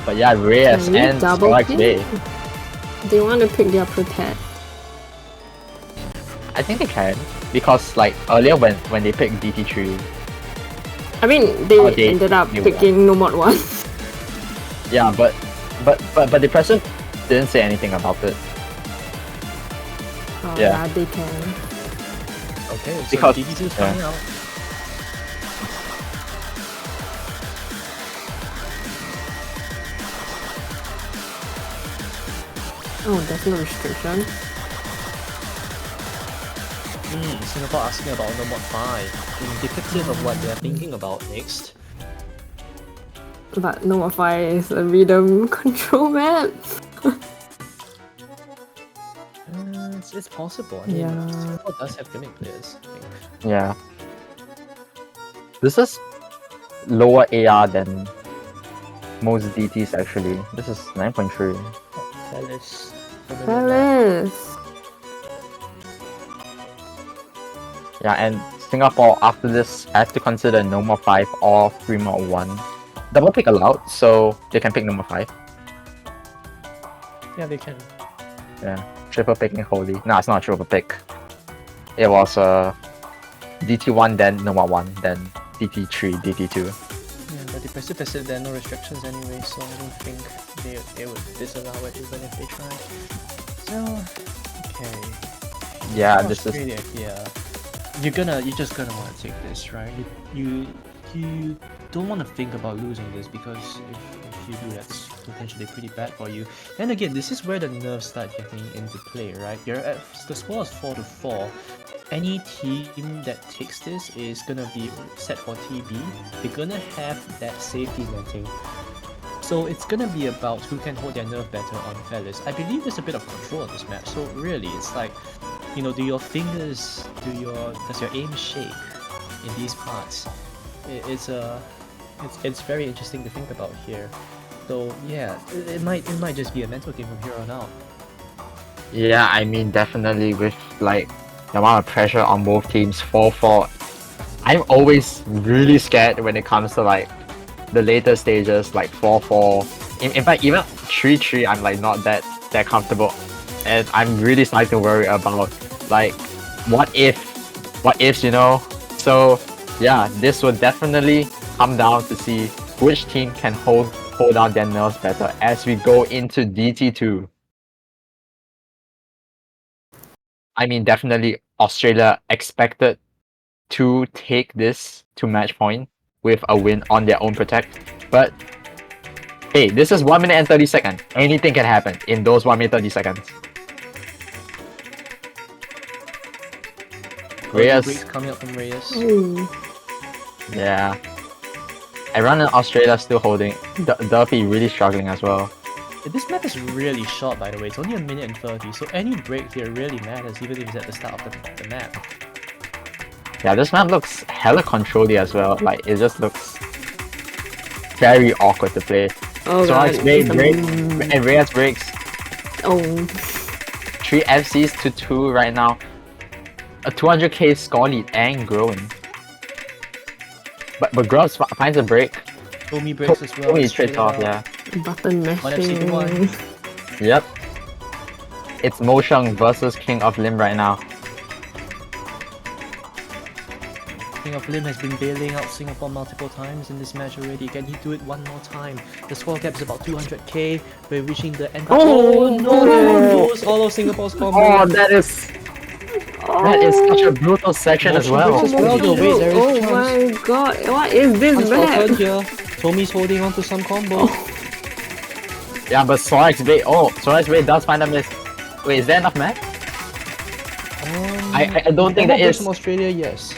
Speaker 2: But yeah, Reyes
Speaker 3: Can we
Speaker 2: and
Speaker 3: double
Speaker 2: Sorex
Speaker 3: pick?
Speaker 2: Bay.
Speaker 3: They want to pick their protect.
Speaker 2: I think they can. Because like earlier when they picked DT3,
Speaker 3: I mean, they
Speaker 2: Oh, they-
Speaker 3: ended up
Speaker 2: they won.
Speaker 3: picking no mod 1.
Speaker 2: yeah, but the president didn't say anything about it.
Speaker 3: Oh,
Speaker 2: Yeah.
Speaker 3: yeah, they can.
Speaker 1: Okay, so
Speaker 2: Because-
Speaker 1: DT2 is
Speaker 2: yeah.
Speaker 1: coming out.
Speaker 3: Oh, there's no restriction.
Speaker 1: Singapore asking about no mod 5, indicative of what they're thinking about next.
Speaker 3: But no mod 5 is a rhythm control map.
Speaker 1: It's possible. I mean,
Speaker 3: Yeah.
Speaker 1: Singapore does have gimmick players, I think.
Speaker 2: Yeah. This is lower AR than most DTs actually. This is 9.3.
Speaker 1: Palace.
Speaker 3: Palace.
Speaker 2: Yeah, and Singapore after this has to consider Noma 5 or 3 mod 1. Double pick allowed, so they can pick Noma 5.
Speaker 1: Yeah, they can.
Speaker 2: Yeah. Triple picking Holy. No, it's not a triple pick. It was DT1, then Noma 1, then DT3, DT2.
Speaker 1: Yeah, but the Pacific there are no restrictions anyway, so I don't think they would disallow it even if they try. So, okay.
Speaker 2: Yeah,
Speaker 1: For
Speaker 2: this is
Speaker 1: Australia, yeah. You're just gonna want to take this, right? You don't want to think about losing this because if you do, that's potentially pretty bad for you. And again, this is where the nerves start getting into play, right? The score is 4-4. Any team that takes this is gonna be set for TB. They're gonna have that safety netting. So it's gonna be about who can hold their nerve better on Fellas. I believe there's a bit of control on this map, so really it's like, you know, does your aim shake in these parts. It's very interesting to think about here. So yeah, it might just be a mental game from here on out.
Speaker 2: Yeah, I mean definitely with like the amount of pressure on both teams, 4-4. I'm always really scared when it comes to like the later stages, like 4-4. In fact, even 3-3, I'm like not that comfortable, and I'm really starting to worry about like what ifs, you know. So yeah, this will definitely come down to see which team can hold down their nerves better as we go into DT2. I mean, definitely Australia expected to take this to match point with a win on their own protect, but hey, this is 1 minute and 30 seconds. Anything can happen in those 1 minute 30 seconds.
Speaker 1: Early
Speaker 2: Reyes,
Speaker 1: breaks coming up from Reyes.
Speaker 3: Ooh.
Speaker 2: yeah. Everyone in Australia still holding. Duffy really struggling as well.
Speaker 1: This map is really short, by the way. It's only 1 minute and 30, so any break here really matters, even if it's at the start of the map.
Speaker 2: Yeah, this map looks hella controlly as well. Like, it just looks very awkward to play.
Speaker 3: Oh
Speaker 2: So
Speaker 3: god.
Speaker 2: it's break, and Reyes breaks.
Speaker 3: Oh.
Speaker 2: 3 FCs to 2 right now. A 200k score lead and growing. But Grubbs finds a break.
Speaker 1: Tommy breaks as well.
Speaker 2: Tommy
Speaker 1: straight
Speaker 2: trades off,
Speaker 1: out.
Speaker 2: yeah.
Speaker 3: Button
Speaker 1: One FC to one.
Speaker 3: mashing.
Speaker 2: Yep. It's Mo Sheng versus King of Lim right now.
Speaker 1: King of Lim has been bailing out Singapore multiple times in this match already. Can he do it one more time? The score gap is about 200k. We're reaching the end.
Speaker 3: Oh,
Speaker 1: no!
Speaker 3: no.
Speaker 1: Knows all of Singapore's combo.
Speaker 2: Oh, that is such a brutal section as well.
Speaker 1: Motion breaks as well, though. Wait, there is
Speaker 3: Oh
Speaker 1: chance.
Speaker 3: my god, what is this
Speaker 1: Chance for a
Speaker 3: map?
Speaker 1: turn here. Tommy's holding on to some combo.
Speaker 2: Yeah, but Sorax Bay. Oh, Sorax Bay does find a miss. Wait, is there enough match? I don't think there
Speaker 1: breaks
Speaker 2: is.
Speaker 1: from Australia, yes.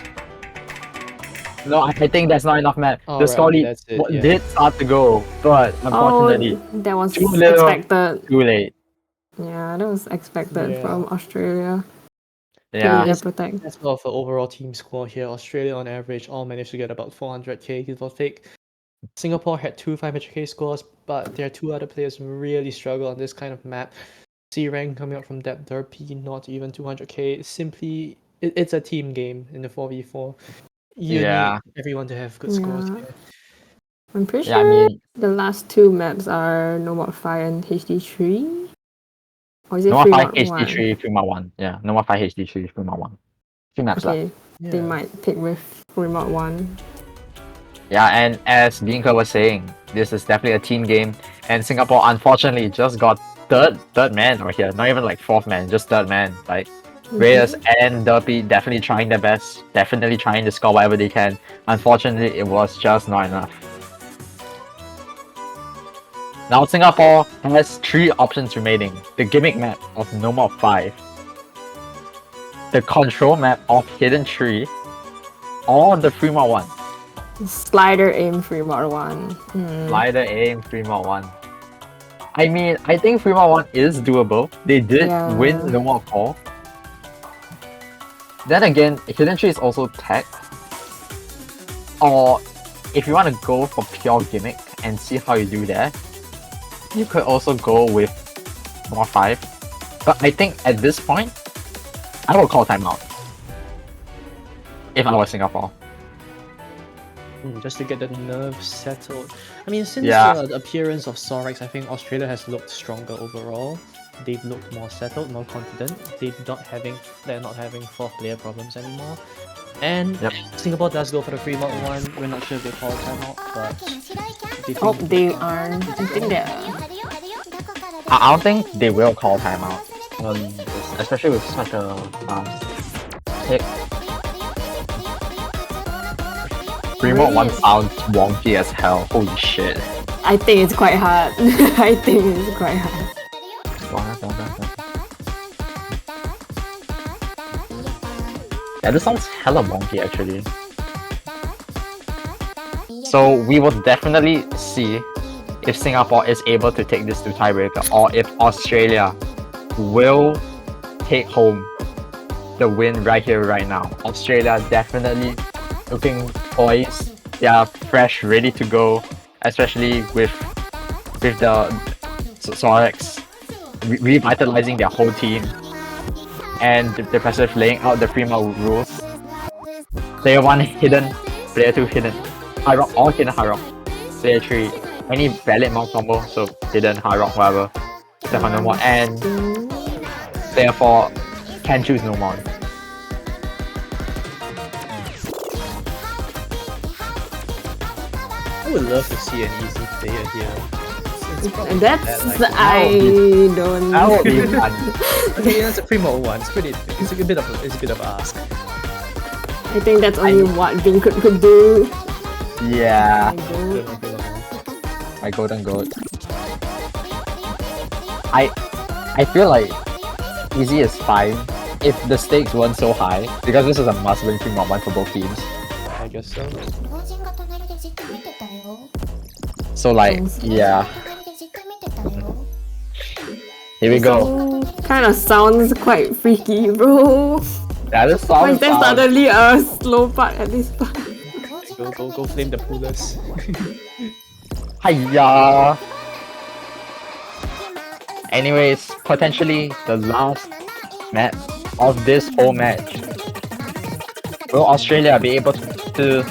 Speaker 2: No, I think that's not enough match. The
Speaker 1: Alright,
Speaker 2: score lead
Speaker 1: that's it, yeah.
Speaker 2: did start to go, but unfortunately,
Speaker 3: That was
Speaker 2: too little.
Speaker 3: expected.
Speaker 2: too late.
Speaker 3: Yeah, that was expected
Speaker 1: Yeah.
Speaker 3: from Australia.
Speaker 2: Yeah.
Speaker 3: Their protect.
Speaker 1: That's sort of an overall team score here. Australia on average all managed to get about 400k, give or take. Singapore had two 500k scores, but their two other players really struggle on this kind of map. C rank coming out from Depth Derpy, not even 200k. Simply, it's a team game in the 4v4. You
Speaker 2: Yeah.
Speaker 1: need everyone to have good scores
Speaker 3: Yeah.
Speaker 1: here.
Speaker 3: I'm pretty
Speaker 2: Yeah, I
Speaker 3: sure
Speaker 2: mean,
Speaker 3: the last two maps are No More Fire and HD3. Or is it
Speaker 2: no more 5
Speaker 3: Fremont 1?
Speaker 2: HD3, Fremont 1. Yeah, no more 5 HD3, Fremont 1. 2 maps left.
Speaker 3: Okay, they
Speaker 1: Yeah.
Speaker 3: might pick with Fremont 1.
Speaker 2: Yeah, and as Binka was saying, this is definitely a team game, and Singapore unfortunately just got third man over here. Not even like fourth man, just third man. Like Reyes and Derpy definitely trying their best, definitely trying to score whatever they can. Unfortunately, it was just not enough. Now Singapore has 3 options remaining: the gimmick map of No More 5, the control map of Hidden Tree, or the Fremont 1.
Speaker 3: Slider aim Fremont 1.
Speaker 2: Slider aim Fremont 1. I mean, I think Fremont 1 is doable. They did
Speaker 3: Yeah.
Speaker 2: win No More 4. Then again, Hidden Tree is also tech. Or if you want to go for pure gimmick and see how you do that, you could also go with more 5. But I think at this point, I will call timeout. If I was Singapore.
Speaker 1: Just to get the nerves settled. I mean, since
Speaker 2: Yeah.
Speaker 1: the appearance of Sorax, I think Australia has looked stronger overall. They've looked more settled, more confident. They're not having fourth player problems anymore. And
Speaker 2: Yep.
Speaker 1: Singapore does go for the Fremont one. We're not sure if they call timeout, but they
Speaker 3: Oh,
Speaker 1: think-
Speaker 3: they are. I think they're.
Speaker 2: I don't think they will call timeout. Especially with such a pick. Remote 1 sounds wonky as hell. Holy shit.
Speaker 3: I think it's quite hard. I think it's quite hard.
Speaker 2: Yeah, this sounds hella wonky actually. So we will definitely see if Singapore is able to take this to tiebreaker, or if Australia will take home the win right here, right now. Australia definitely looking poised. They are fresh, ready to go, especially with the Sorex revitalizing their whole team, and the Passive laying out the Primo rules. Player 1 hidden, player 2 hidden, high rock or hidden high rock. Player 3 any valid mount combo, so hidden high rock whatever. Step on no more, and player 4 can choose no more.
Speaker 1: I would love to see an easy player here. It's probably
Speaker 3: And
Speaker 1: not
Speaker 3: that's
Speaker 1: bad, like,
Speaker 3: I don't.
Speaker 2: That would be fun.
Speaker 1: okay, that's a Primo one. It's a bit of a ask.
Speaker 3: I think that's only what Vin could do.
Speaker 2: Yeah,
Speaker 3: My God.
Speaker 2: my golden goat. I feel like easy is fine if the stakes weren't so high, because this is a must-win Primo 1 for both teams.
Speaker 1: I guess so.
Speaker 2: So like, yeah. Here we go.
Speaker 3: Kind of sounds quite freaky, bro.
Speaker 2: Yeah, this
Speaker 3: Why
Speaker 2: song
Speaker 3: is there suddenly a slow part at this part?
Speaker 1: Go flame the pullers.
Speaker 2: Hiya. Anyways, potentially the last map of this whole match. Will Australia be able to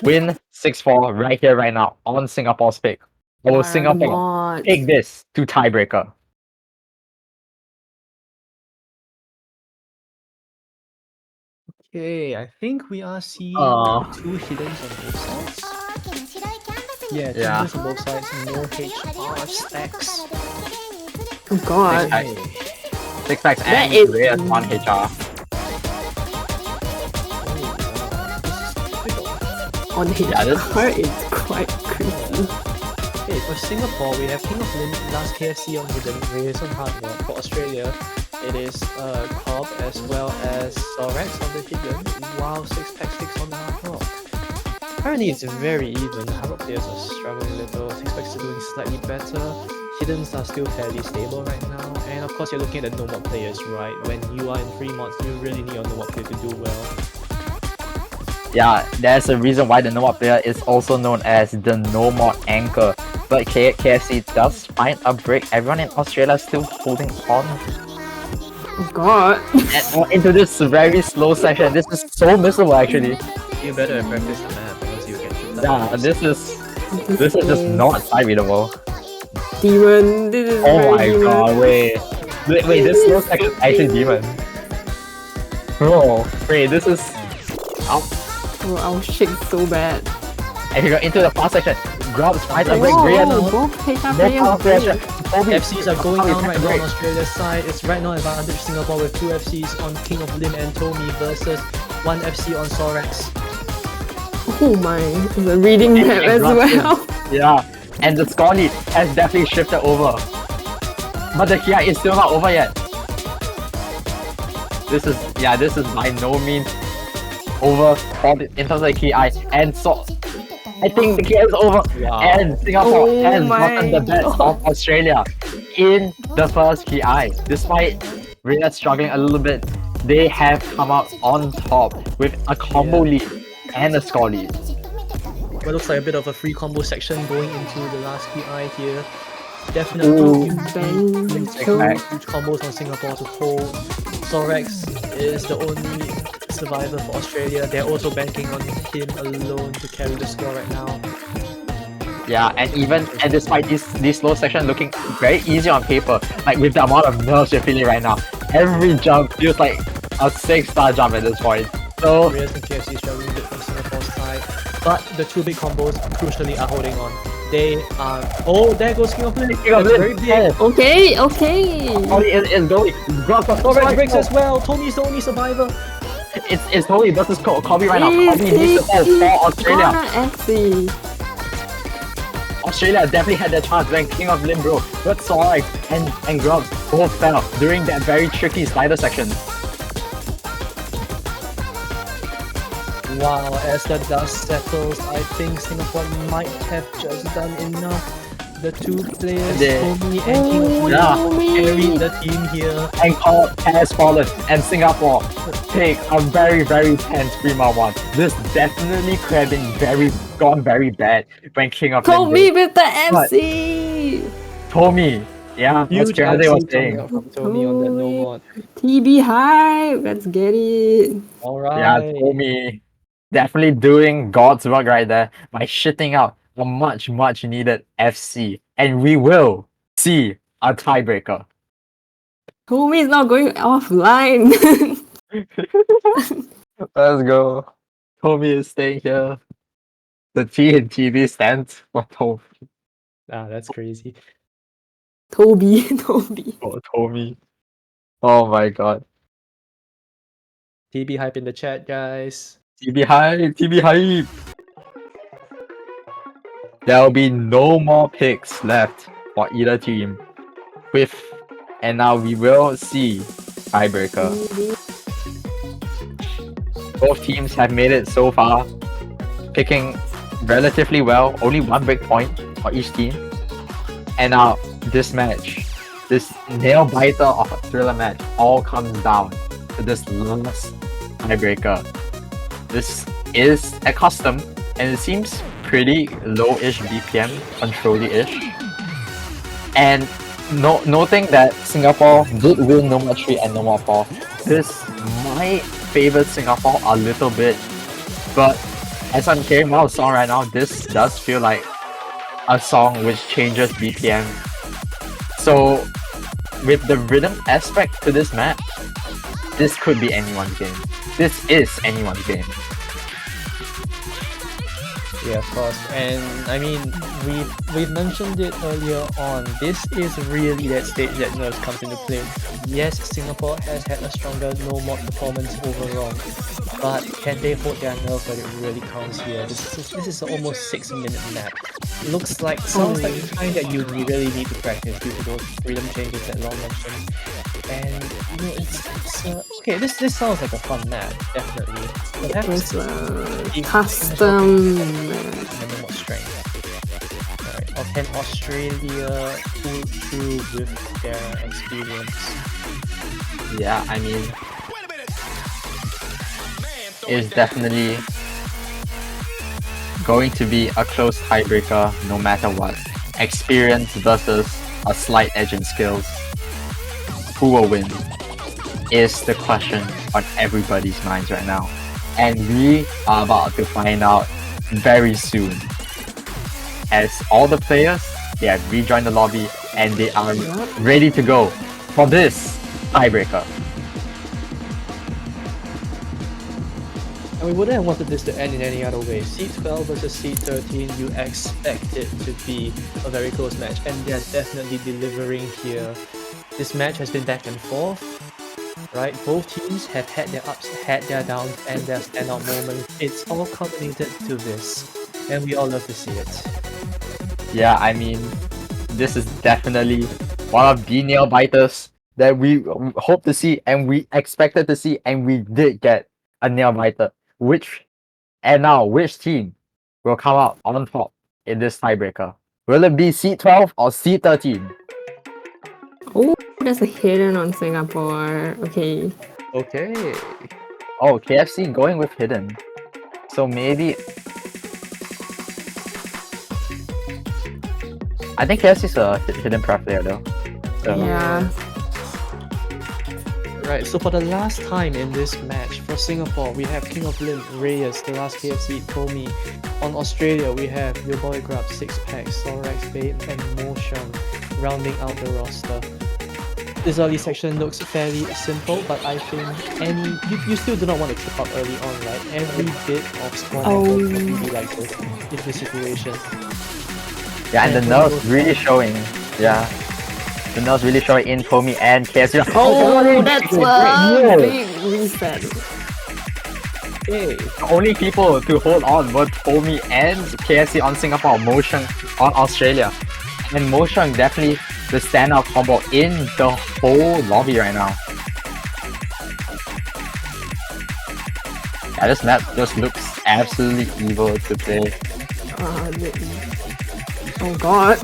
Speaker 2: win 6-4 right here, right now on Singapore's pick? Or will Singapore
Speaker 3: Not.
Speaker 2: take this to tiebreaker?
Speaker 1: Okay, I think we are seeing two hiddens on both sides. Yeah, two
Speaker 2: Yeah.
Speaker 1: hiddens on both sides, no HR stacks.
Speaker 3: Oh God.
Speaker 2: Okay. 6 packs
Speaker 3: That
Speaker 2: and
Speaker 3: is-
Speaker 2: Reyes 1 HR.
Speaker 3: On his
Speaker 2: Yeah, this-
Speaker 3: part, it's quite creepy.
Speaker 1: Okay, for Singapore, we have King of Lin, last KFC on hidden, Reyes on hardware. For Australia, it is Cobb as well as Sorex on the hidden, while 6-pack 6 on the hard rock. Apparently it's very even, the hard rock players are struggling a little, 6-packs are doing slightly better, hiddens are still fairly stable right now, and of course you're looking at the no-mod players, right? When you are in 3 mods, you really need your no-mod player to do well.
Speaker 2: Yeah, there's a reason why the no-mod player is also known as the no-mod anchor. But KFC does find a break. Everyone in Australia is still holding on.
Speaker 3: Oh God.
Speaker 2: And into this very slow section. This is so missable actually.
Speaker 1: You better practice the map because you get shoot
Speaker 2: Yeah, this is just not side readable.
Speaker 3: Demon. This is
Speaker 2: Oh
Speaker 3: very
Speaker 2: my
Speaker 3: demon.
Speaker 2: god, wait, this slow section is actually demon. Bro, wait, this is
Speaker 3: Oh, I'll shake so bad.
Speaker 2: and you go into the fast section. Grabs fights a break, Rhea
Speaker 3: Oh,
Speaker 2: down.
Speaker 3: both HR
Speaker 2: No
Speaker 3: players
Speaker 2: power pressure.
Speaker 3: break.
Speaker 1: FCs are going
Speaker 2: Kobe
Speaker 1: down right
Speaker 2: break.
Speaker 1: now on Australia's side. It's right now advantage Singapore with 2 FCs on King of Lim and Tommy versus 1 FC on Sorex.
Speaker 3: Oh my, it's a reading
Speaker 2: And-
Speaker 3: map
Speaker 2: and
Speaker 3: as
Speaker 2: Grabs
Speaker 3: well.
Speaker 2: Yeah, and the score lead has definitely shifted over. But the KI is still not over yet. This is by no means over in terms of the KI, and so I think the KI is over,
Speaker 1: Wow.
Speaker 2: and Singapore
Speaker 3: Oh
Speaker 2: has
Speaker 3: my
Speaker 2: gotten the best
Speaker 3: God.
Speaker 2: of Australia in the first KI. Despite really struggling a little bit, they have come out on top with a combo lead and a score lead.
Speaker 1: Well, looks like a bit of a free combo section going into the last PI here.
Speaker 2: Ooh.
Speaker 1: Definitely
Speaker 3: Bang.
Speaker 1: huge combos on Singapore to hold. Sorex is the only survivor for Australia. They're also banking on him alone to carry the score right now.
Speaker 2: Yeah, and despite this slow section looking very easy on paper, like with the amount of nerves you're feeling right now, every jump feels like a 6-star jump at this point. So
Speaker 1: Reyes and KFC struggling a bit from Singapore's side, but the two big combos crucially are holding on. They are. Oh, there goes King of Lin.
Speaker 2: King of
Speaker 1: That's
Speaker 2: Lin,
Speaker 1: very big.
Speaker 2: yes.
Speaker 3: Okay, okay.
Speaker 2: Tony is going. Grabs for
Speaker 1: Sorex breaks as well. Tony's the only survivor.
Speaker 2: It's Tony versus Kobe right now. Kobe needs to fall for Australia.
Speaker 3: FC.
Speaker 2: Australia definitely had their chance when King of Lin, bro. But Sorex and Grubs both fell during that very tricky slider section.
Speaker 1: Wow, as the dust settles, I think Singapore might have just done enough. the two players,
Speaker 2: Yeah.
Speaker 1: Tommy and King of Lin,
Speaker 2: Yeah.
Speaker 1: carried the team here.
Speaker 2: And call has fallen, and Singapore take a very, very tense 3-1. This definitely could have been gone very bad when King of Lin
Speaker 3: Tommy
Speaker 2: did.
Speaker 3: with the FC!
Speaker 2: Tommy, yeah, as
Speaker 1: Huge
Speaker 2: Fiance was
Speaker 1: FC coming
Speaker 2: saying.
Speaker 1: out from Tommy on that no mod.
Speaker 3: TB hype! Let's get it!
Speaker 2: Yeah,
Speaker 1: Alright.
Speaker 2: Tommy definitely doing God's work right there by shitting out a much, much needed FC. And we will see a tiebreaker.
Speaker 3: Tommy's not going offline!
Speaker 2: Let's go. Tommy is staying here. The T in TV stands for Tommy.
Speaker 1: Ah, that's crazy.
Speaker 3: Toby.
Speaker 2: Oh, Tommy. Oh my god.
Speaker 1: TB hype in the chat, guys.
Speaker 2: TB hype, TB hype. There will be no more picks left for either team. And now we will see tiebreaker. Both teams have made it so far, picking relatively well, only one break point for each team. And now this match, this nail biter of a thriller match, all comes down to this last tiebreaker. This is a custom, and it seems pretty low-ish BPM, controlly-ish. And noting that Singapore did win No More 3 and No More 4, this might favor Singapore a little bit, but as I'm hearing out a song right now, this does feel like a song which changes BPM. So with the rhythm aspect to this match, this could be anyone's game. This is anyone's game.
Speaker 1: Yeah, of course. And I mean, we've mentioned it earlier on. This is really that stage that nerves comes into play. Yes, Singapore has had a stronger no mod performance overall, but can they hold their nerve when it really counts here? This is an almost 6-minute map. Sounds like the kind that you really need to practice due to those rhythm changes that Long mentioned. And you know, it's okay. This sounds like a fun map, definitely. Perhaps
Speaker 3: Custom.
Speaker 1: minimum strength. Alright, or can Australia pull through with their experience?
Speaker 2: Yeah, I mean, it's definitely going to be a close tiebreaker no matter what. Experience versus a slight edge in skills. Who will win is the question on everybody's minds right now. And we are about to find out very soon. As all the players, they have rejoined the lobby and they are ready to go for this tiebreaker.
Speaker 1: And we wouldn't have wanted this to end in any other way. Seed 12 versus Seed 13, you expect it to be a very close match, and they're definitely delivering here. This match has been back and forth, right? Both teams have had their ups, had their downs, and their standout moments. It's all culminated to this, and we all love to see it.
Speaker 2: Yeah, I mean, this is definitely one of the nail biters that we hope to see and we expected to see, and we did get a nail biter. Which team will come out on top in this tiebreaker? Will it be Seed 12 or Seed 13?
Speaker 3: Oh, there's a hidden on Singapore. Okay.
Speaker 1: Okay.
Speaker 2: Oh, KFC going with hidden. So maybe I think KFC's a hidden prep player though. So
Speaker 3: Yeah.
Speaker 1: Right, so for the last time in this match, for Singapore, we have King of Lin, Reyes, the last KFC, Tommy. On Australia, we have your boy Grub, Six Pack, Sorex, Babe, and Motion, rounding out the roster. This early section looks fairly simple, but I think you still do not want to trip up early on, right? Every bit of score will be like this in this situation.
Speaker 2: yeah, and the nerves really showing. Yeah. The nerves really showing in Tommy and KFC.
Speaker 3: Oh, that's a big reset.
Speaker 1: Hey,
Speaker 2: The only people to hold on were Tommy and KFC on Singapore, Motion on Australia. And Motion definitely the standout combo in the whole lobby right now. Yeah, this map just looks absolutely evil to play.
Speaker 3: Oh god.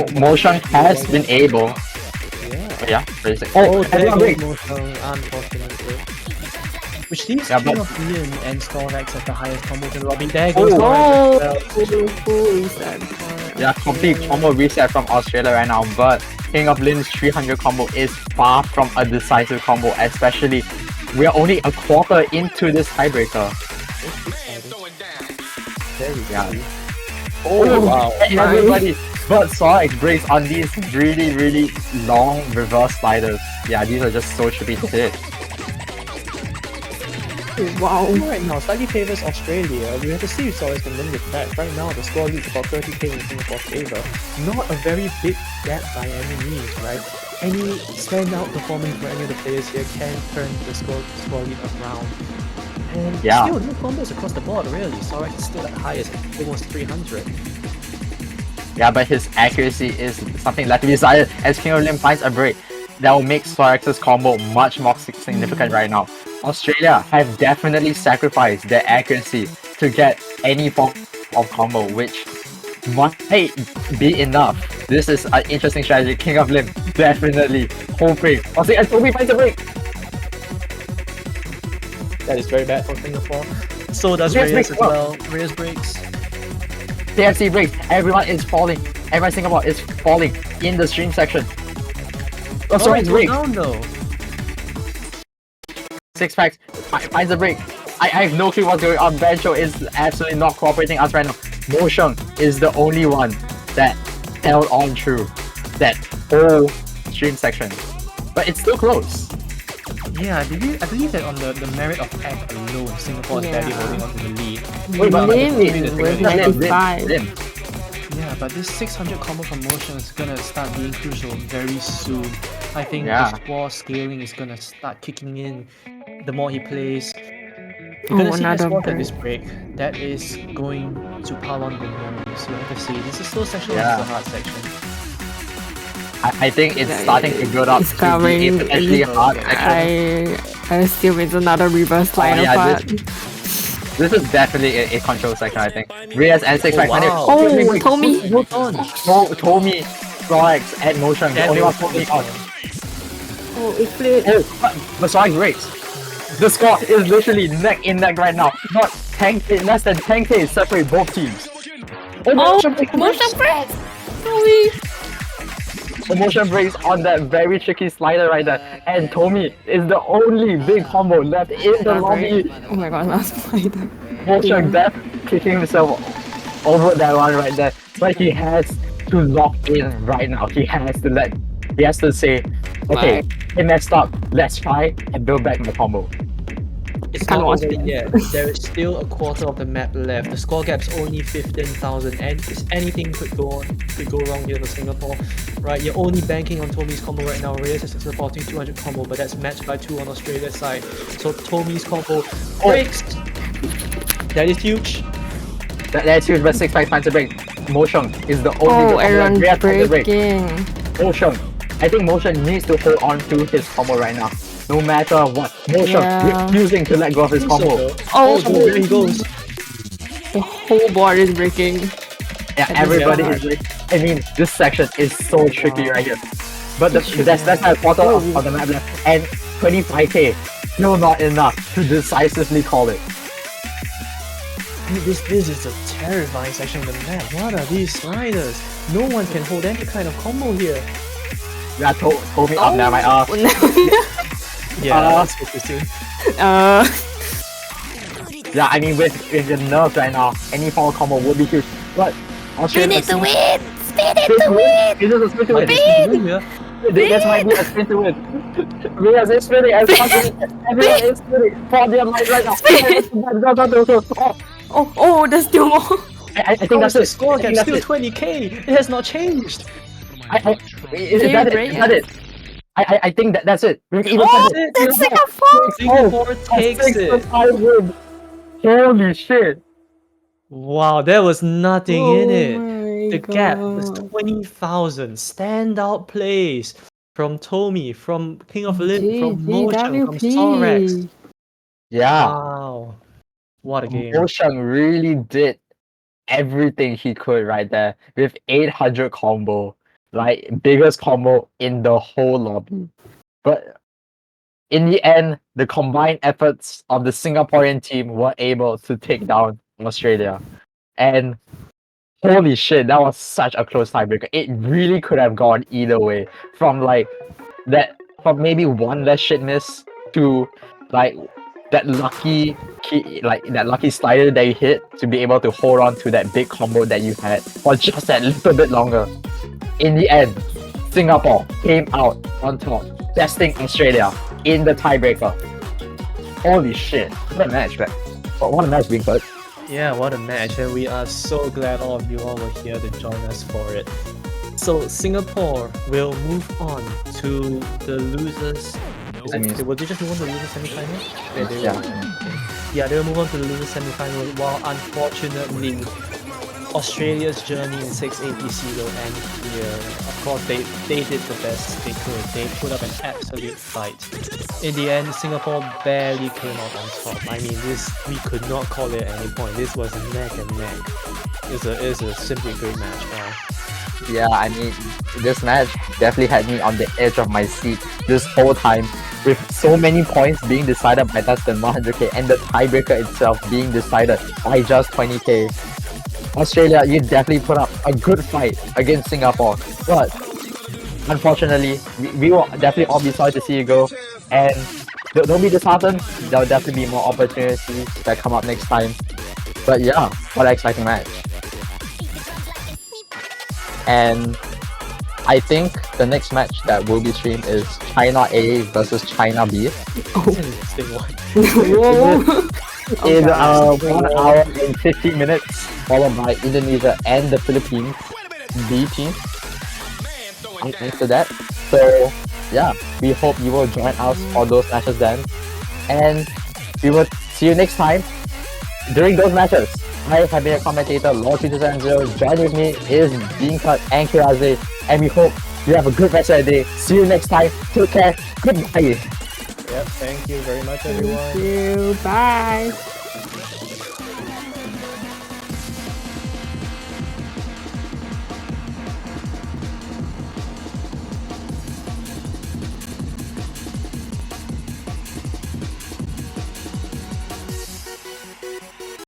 Speaker 2: Motion has been able.
Speaker 1: Yeah.
Speaker 2: Yeah, basic.
Speaker 1: Oh, there
Speaker 2: everyone
Speaker 1: goes
Speaker 2: break.
Speaker 1: Moshung, unfortunately. Which leaves
Speaker 2: Yeah,
Speaker 1: King
Speaker 2: but-
Speaker 1: of Lin and Storax at the highest combo in Robbie. There goes
Speaker 2: Oh.
Speaker 1: Storax as well.
Speaker 3: Full reset.
Speaker 2: Yeah, complete combo reset from Australia right now, but King of Lin's 300 combo is far from a decisive combo, especially we are only a quarter into this tiebreaker.
Speaker 1: Very
Speaker 2: Yeah.
Speaker 1: good.
Speaker 2: Oh
Speaker 1: wow.
Speaker 2: And everybody, but Sonic breaks on these really long reverse sliders. Yeah, these are just so tricky to hit.
Speaker 3: Wow.
Speaker 1: Right now, slightly favors Australia. We have to see if Storax can win with that. Right now, the score leads about 30k in Singapore's favor. Not a very big gap by any means, right? Any standout performance for any of the players here can turn the score lead around. And
Speaker 2: Yeah.
Speaker 1: still, no combos across the board, really. Storax is still at highest, almost 300.
Speaker 2: Yeah, but his accuracy is something left to be desired as King of Lim finds a break that will make Sorax's combo much more significant right now. Australia have definitely sacrificed their accuracy to get any form of combo, which might be enough. This is an interesting strategy. King of Lim definitely hoping. And Toby finds a break.
Speaker 1: That is very bad for Singapore. So does
Speaker 2: Reyes
Speaker 1: Reyes
Speaker 2: breaks
Speaker 1: as
Speaker 2: well.
Speaker 1: well. Reyes breaks.
Speaker 2: KFC breaks. Everyone is falling. Everyone in Singapore is falling in the stream section. Oh, sorry, it's break.
Speaker 1: down though.
Speaker 2: Six packs finds a break. I have no clue what's going on. Bencho is absolutely not cooperating us right now. Moshung is the only one that held on through that whole stream section. But it's still close.
Speaker 1: Yeah, I believe that on the merit of act alone, Singapore is barely
Speaker 3: Yeah.
Speaker 1: holding on to the lead.
Speaker 2: Wait, but-
Speaker 3: Lim
Speaker 1: Lim
Speaker 3: is
Speaker 1: is
Speaker 3: with
Speaker 1: Lim,
Speaker 3: 95.
Speaker 2: Lim.
Speaker 1: Yeah, but this 600 combo from Motion is gonna start being crucial very soon. I think
Speaker 2: Yeah.
Speaker 1: the score scaling is gonna start kicking in the more he plays. You're gonna see the
Speaker 3: another
Speaker 1: score at
Speaker 3: break.
Speaker 1: this break. That is going to pile on the most. We'll have to see. This is slow section
Speaker 2: Yeah.
Speaker 1: and the hard section.
Speaker 2: I think it's
Speaker 3: Yeah,
Speaker 2: starting to build up
Speaker 3: it's
Speaker 2: to
Speaker 3: covering
Speaker 2: be a potentially
Speaker 3: it.
Speaker 2: hard section.
Speaker 3: I assume it's another reverse slider
Speaker 2: yeah,
Speaker 3: part.
Speaker 2: This is definitely a control section, I think. Reyes and Six Pack find it.
Speaker 1: wow.
Speaker 3: Oh, Tommy!
Speaker 1: Hold on.
Speaker 2: Tomy, Sorax, and Moshung. The only one holding on.
Speaker 3: Oh, it flipped.
Speaker 2: Oh, but Sorax breaks. The score is literally neck in neck right now. Not 10k, less than 10k separate both teams.
Speaker 3: Oh,
Speaker 2: Motion breaks.
Speaker 3: motion breaks! Tommy!
Speaker 2: The motion breaks on that very tricky slider right there. And Tomy is the only big combo left in the lobby.
Speaker 3: Oh my god, last slider.
Speaker 2: Motion death kicking himself over that one right there. But he has to lock in right now. He has to say, okay, he messed up. Let's try and build back the combo.
Speaker 1: It's
Speaker 3: Can't
Speaker 1: not
Speaker 3: watch
Speaker 1: over
Speaker 3: it.
Speaker 1: yet. There is still a quarter of the map left. The score gap's only 15,000, and anything could go wrong here for Singapore. Right, you're only banking on Tommy's combo right now. Reyes is supporting 200 combo, but that's matched by 2 on Australia's side. So Tommy's combo breaks. That is huge.
Speaker 2: That's huge, but 6-5 finds a break. Motion is the only
Speaker 3: Oh,
Speaker 2: good combo
Speaker 3: Aaron
Speaker 2: left. Reyes finds a break.
Speaker 3: breaking.
Speaker 2: Motion. I think Motion needs to hold on to his combo right now. No matter what. Motion
Speaker 3: Yeah.
Speaker 2: refusing to let go of his combo.
Speaker 3: Oh,
Speaker 1: there he goes.
Speaker 3: the whole board is breaking.
Speaker 2: Yeah, everybody is like, I mean, this section is so tricky right here. But that's a quarter of the map left. And 25k, still not enough to decisively call it.
Speaker 1: This is a terrifying section of the map. What are these sliders? No one can hold any kind of combo here.
Speaker 2: Yeah, told me up now, my
Speaker 1: Yeah, that's too soon.
Speaker 2: yeah, I mean, with the nerves right now, any form of combo would be huge. But Australia
Speaker 3: Spin it to win! Spin it
Speaker 2: Spin
Speaker 3: to win!
Speaker 2: It is a spin to win.
Speaker 1: Yeah.
Speaker 2: That's might be a spin to win. Reyes is spinning as much as everyone is spinning for their life right now.
Speaker 3: Oh, there's still more!
Speaker 2: I think
Speaker 1: Oh,
Speaker 2: that's
Speaker 1: the
Speaker 2: it.
Speaker 1: score
Speaker 2: I think
Speaker 1: gap
Speaker 2: that's
Speaker 1: still
Speaker 2: it.
Speaker 1: 20k. It has not changed.
Speaker 2: Is that it? Is that it? I think that's it. Even
Speaker 3: Oh,
Speaker 2: said it.
Speaker 3: that's Singapore!
Speaker 1: Singapore takes it.
Speaker 2: Holy shit.
Speaker 1: Wow, there was nothing in it.
Speaker 3: my
Speaker 1: The gap was
Speaker 3: God.
Speaker 1: 20,000. Standout plays from Tommy, from King of Lin, from Motion, from Sorax.
Speaker 3: GGWP.
Speaker 2: Yeah.
Speaker 1: Wow. What a game.
Speaker 2: Moshung really did everything he could right there with 800 combo. like biggest combo in the whole lobby. But in the end, the combined efforts of the Singaporean team were able to take down Australia. And holy shit, that was such a close tiebreaker. It really could have gone either way. From like that, from maybe one less shit miss to like that lucky key, like that lucky slider that you hit to be able to hold on to that big combo that you had for just that little bit longer. In the end, Singapore came out on top, besting Australia in the tiebreaker. Holy shit! What a match, man! What a match, Wingfoot.
Speaker 1: Yeah, what a match, and we are so glad all of you all were here to join us for it. So Singapore will move on to the losers. Will they just move on to the losers semi-final? Yeah, they will move on to the losers semi-final. While unfortunately, Australia's journey in 680 will end here. Of course, they did the best they could. They put up an absolute fight. In the end, Singapore barely came out on top. I mean, we could not call it at any point. This was neck and neck. It's a simply great match.
Speaker 2: Yeah, I mean, this match definitely had me on the edge of my seat this whole time, with so many points being decided by less than 100k and the tiebreaker itself being decided by just 20k. Australia, you definitely put up a good fight against Singapore, but unfortunately, we will definitely all be sorry to see you go, and don't be disheartened. There will definitely be more opportunities that come up next time. But yeah, what an exciting match. And I think the next match that will be streamed is China A versus China B.
Speaker 1: That's an interesting one.
Speaker 3: Whoa.
Speaker 2: In 1 hour and 15 minutes, followed by Indonesia and the Philippines B team. After that, so yeah, we hope you will join us for those matches then, and we will see you next time during those matches. I have been a commentator, Lord3270. Join with me is Beancut and Kiraze, and we hope you have a good rest of the day. See you next time. Take care. Goodbye.
Speaker 1: Yep, thank you very much, everyone.
Speaker 3: Thank you. Bye.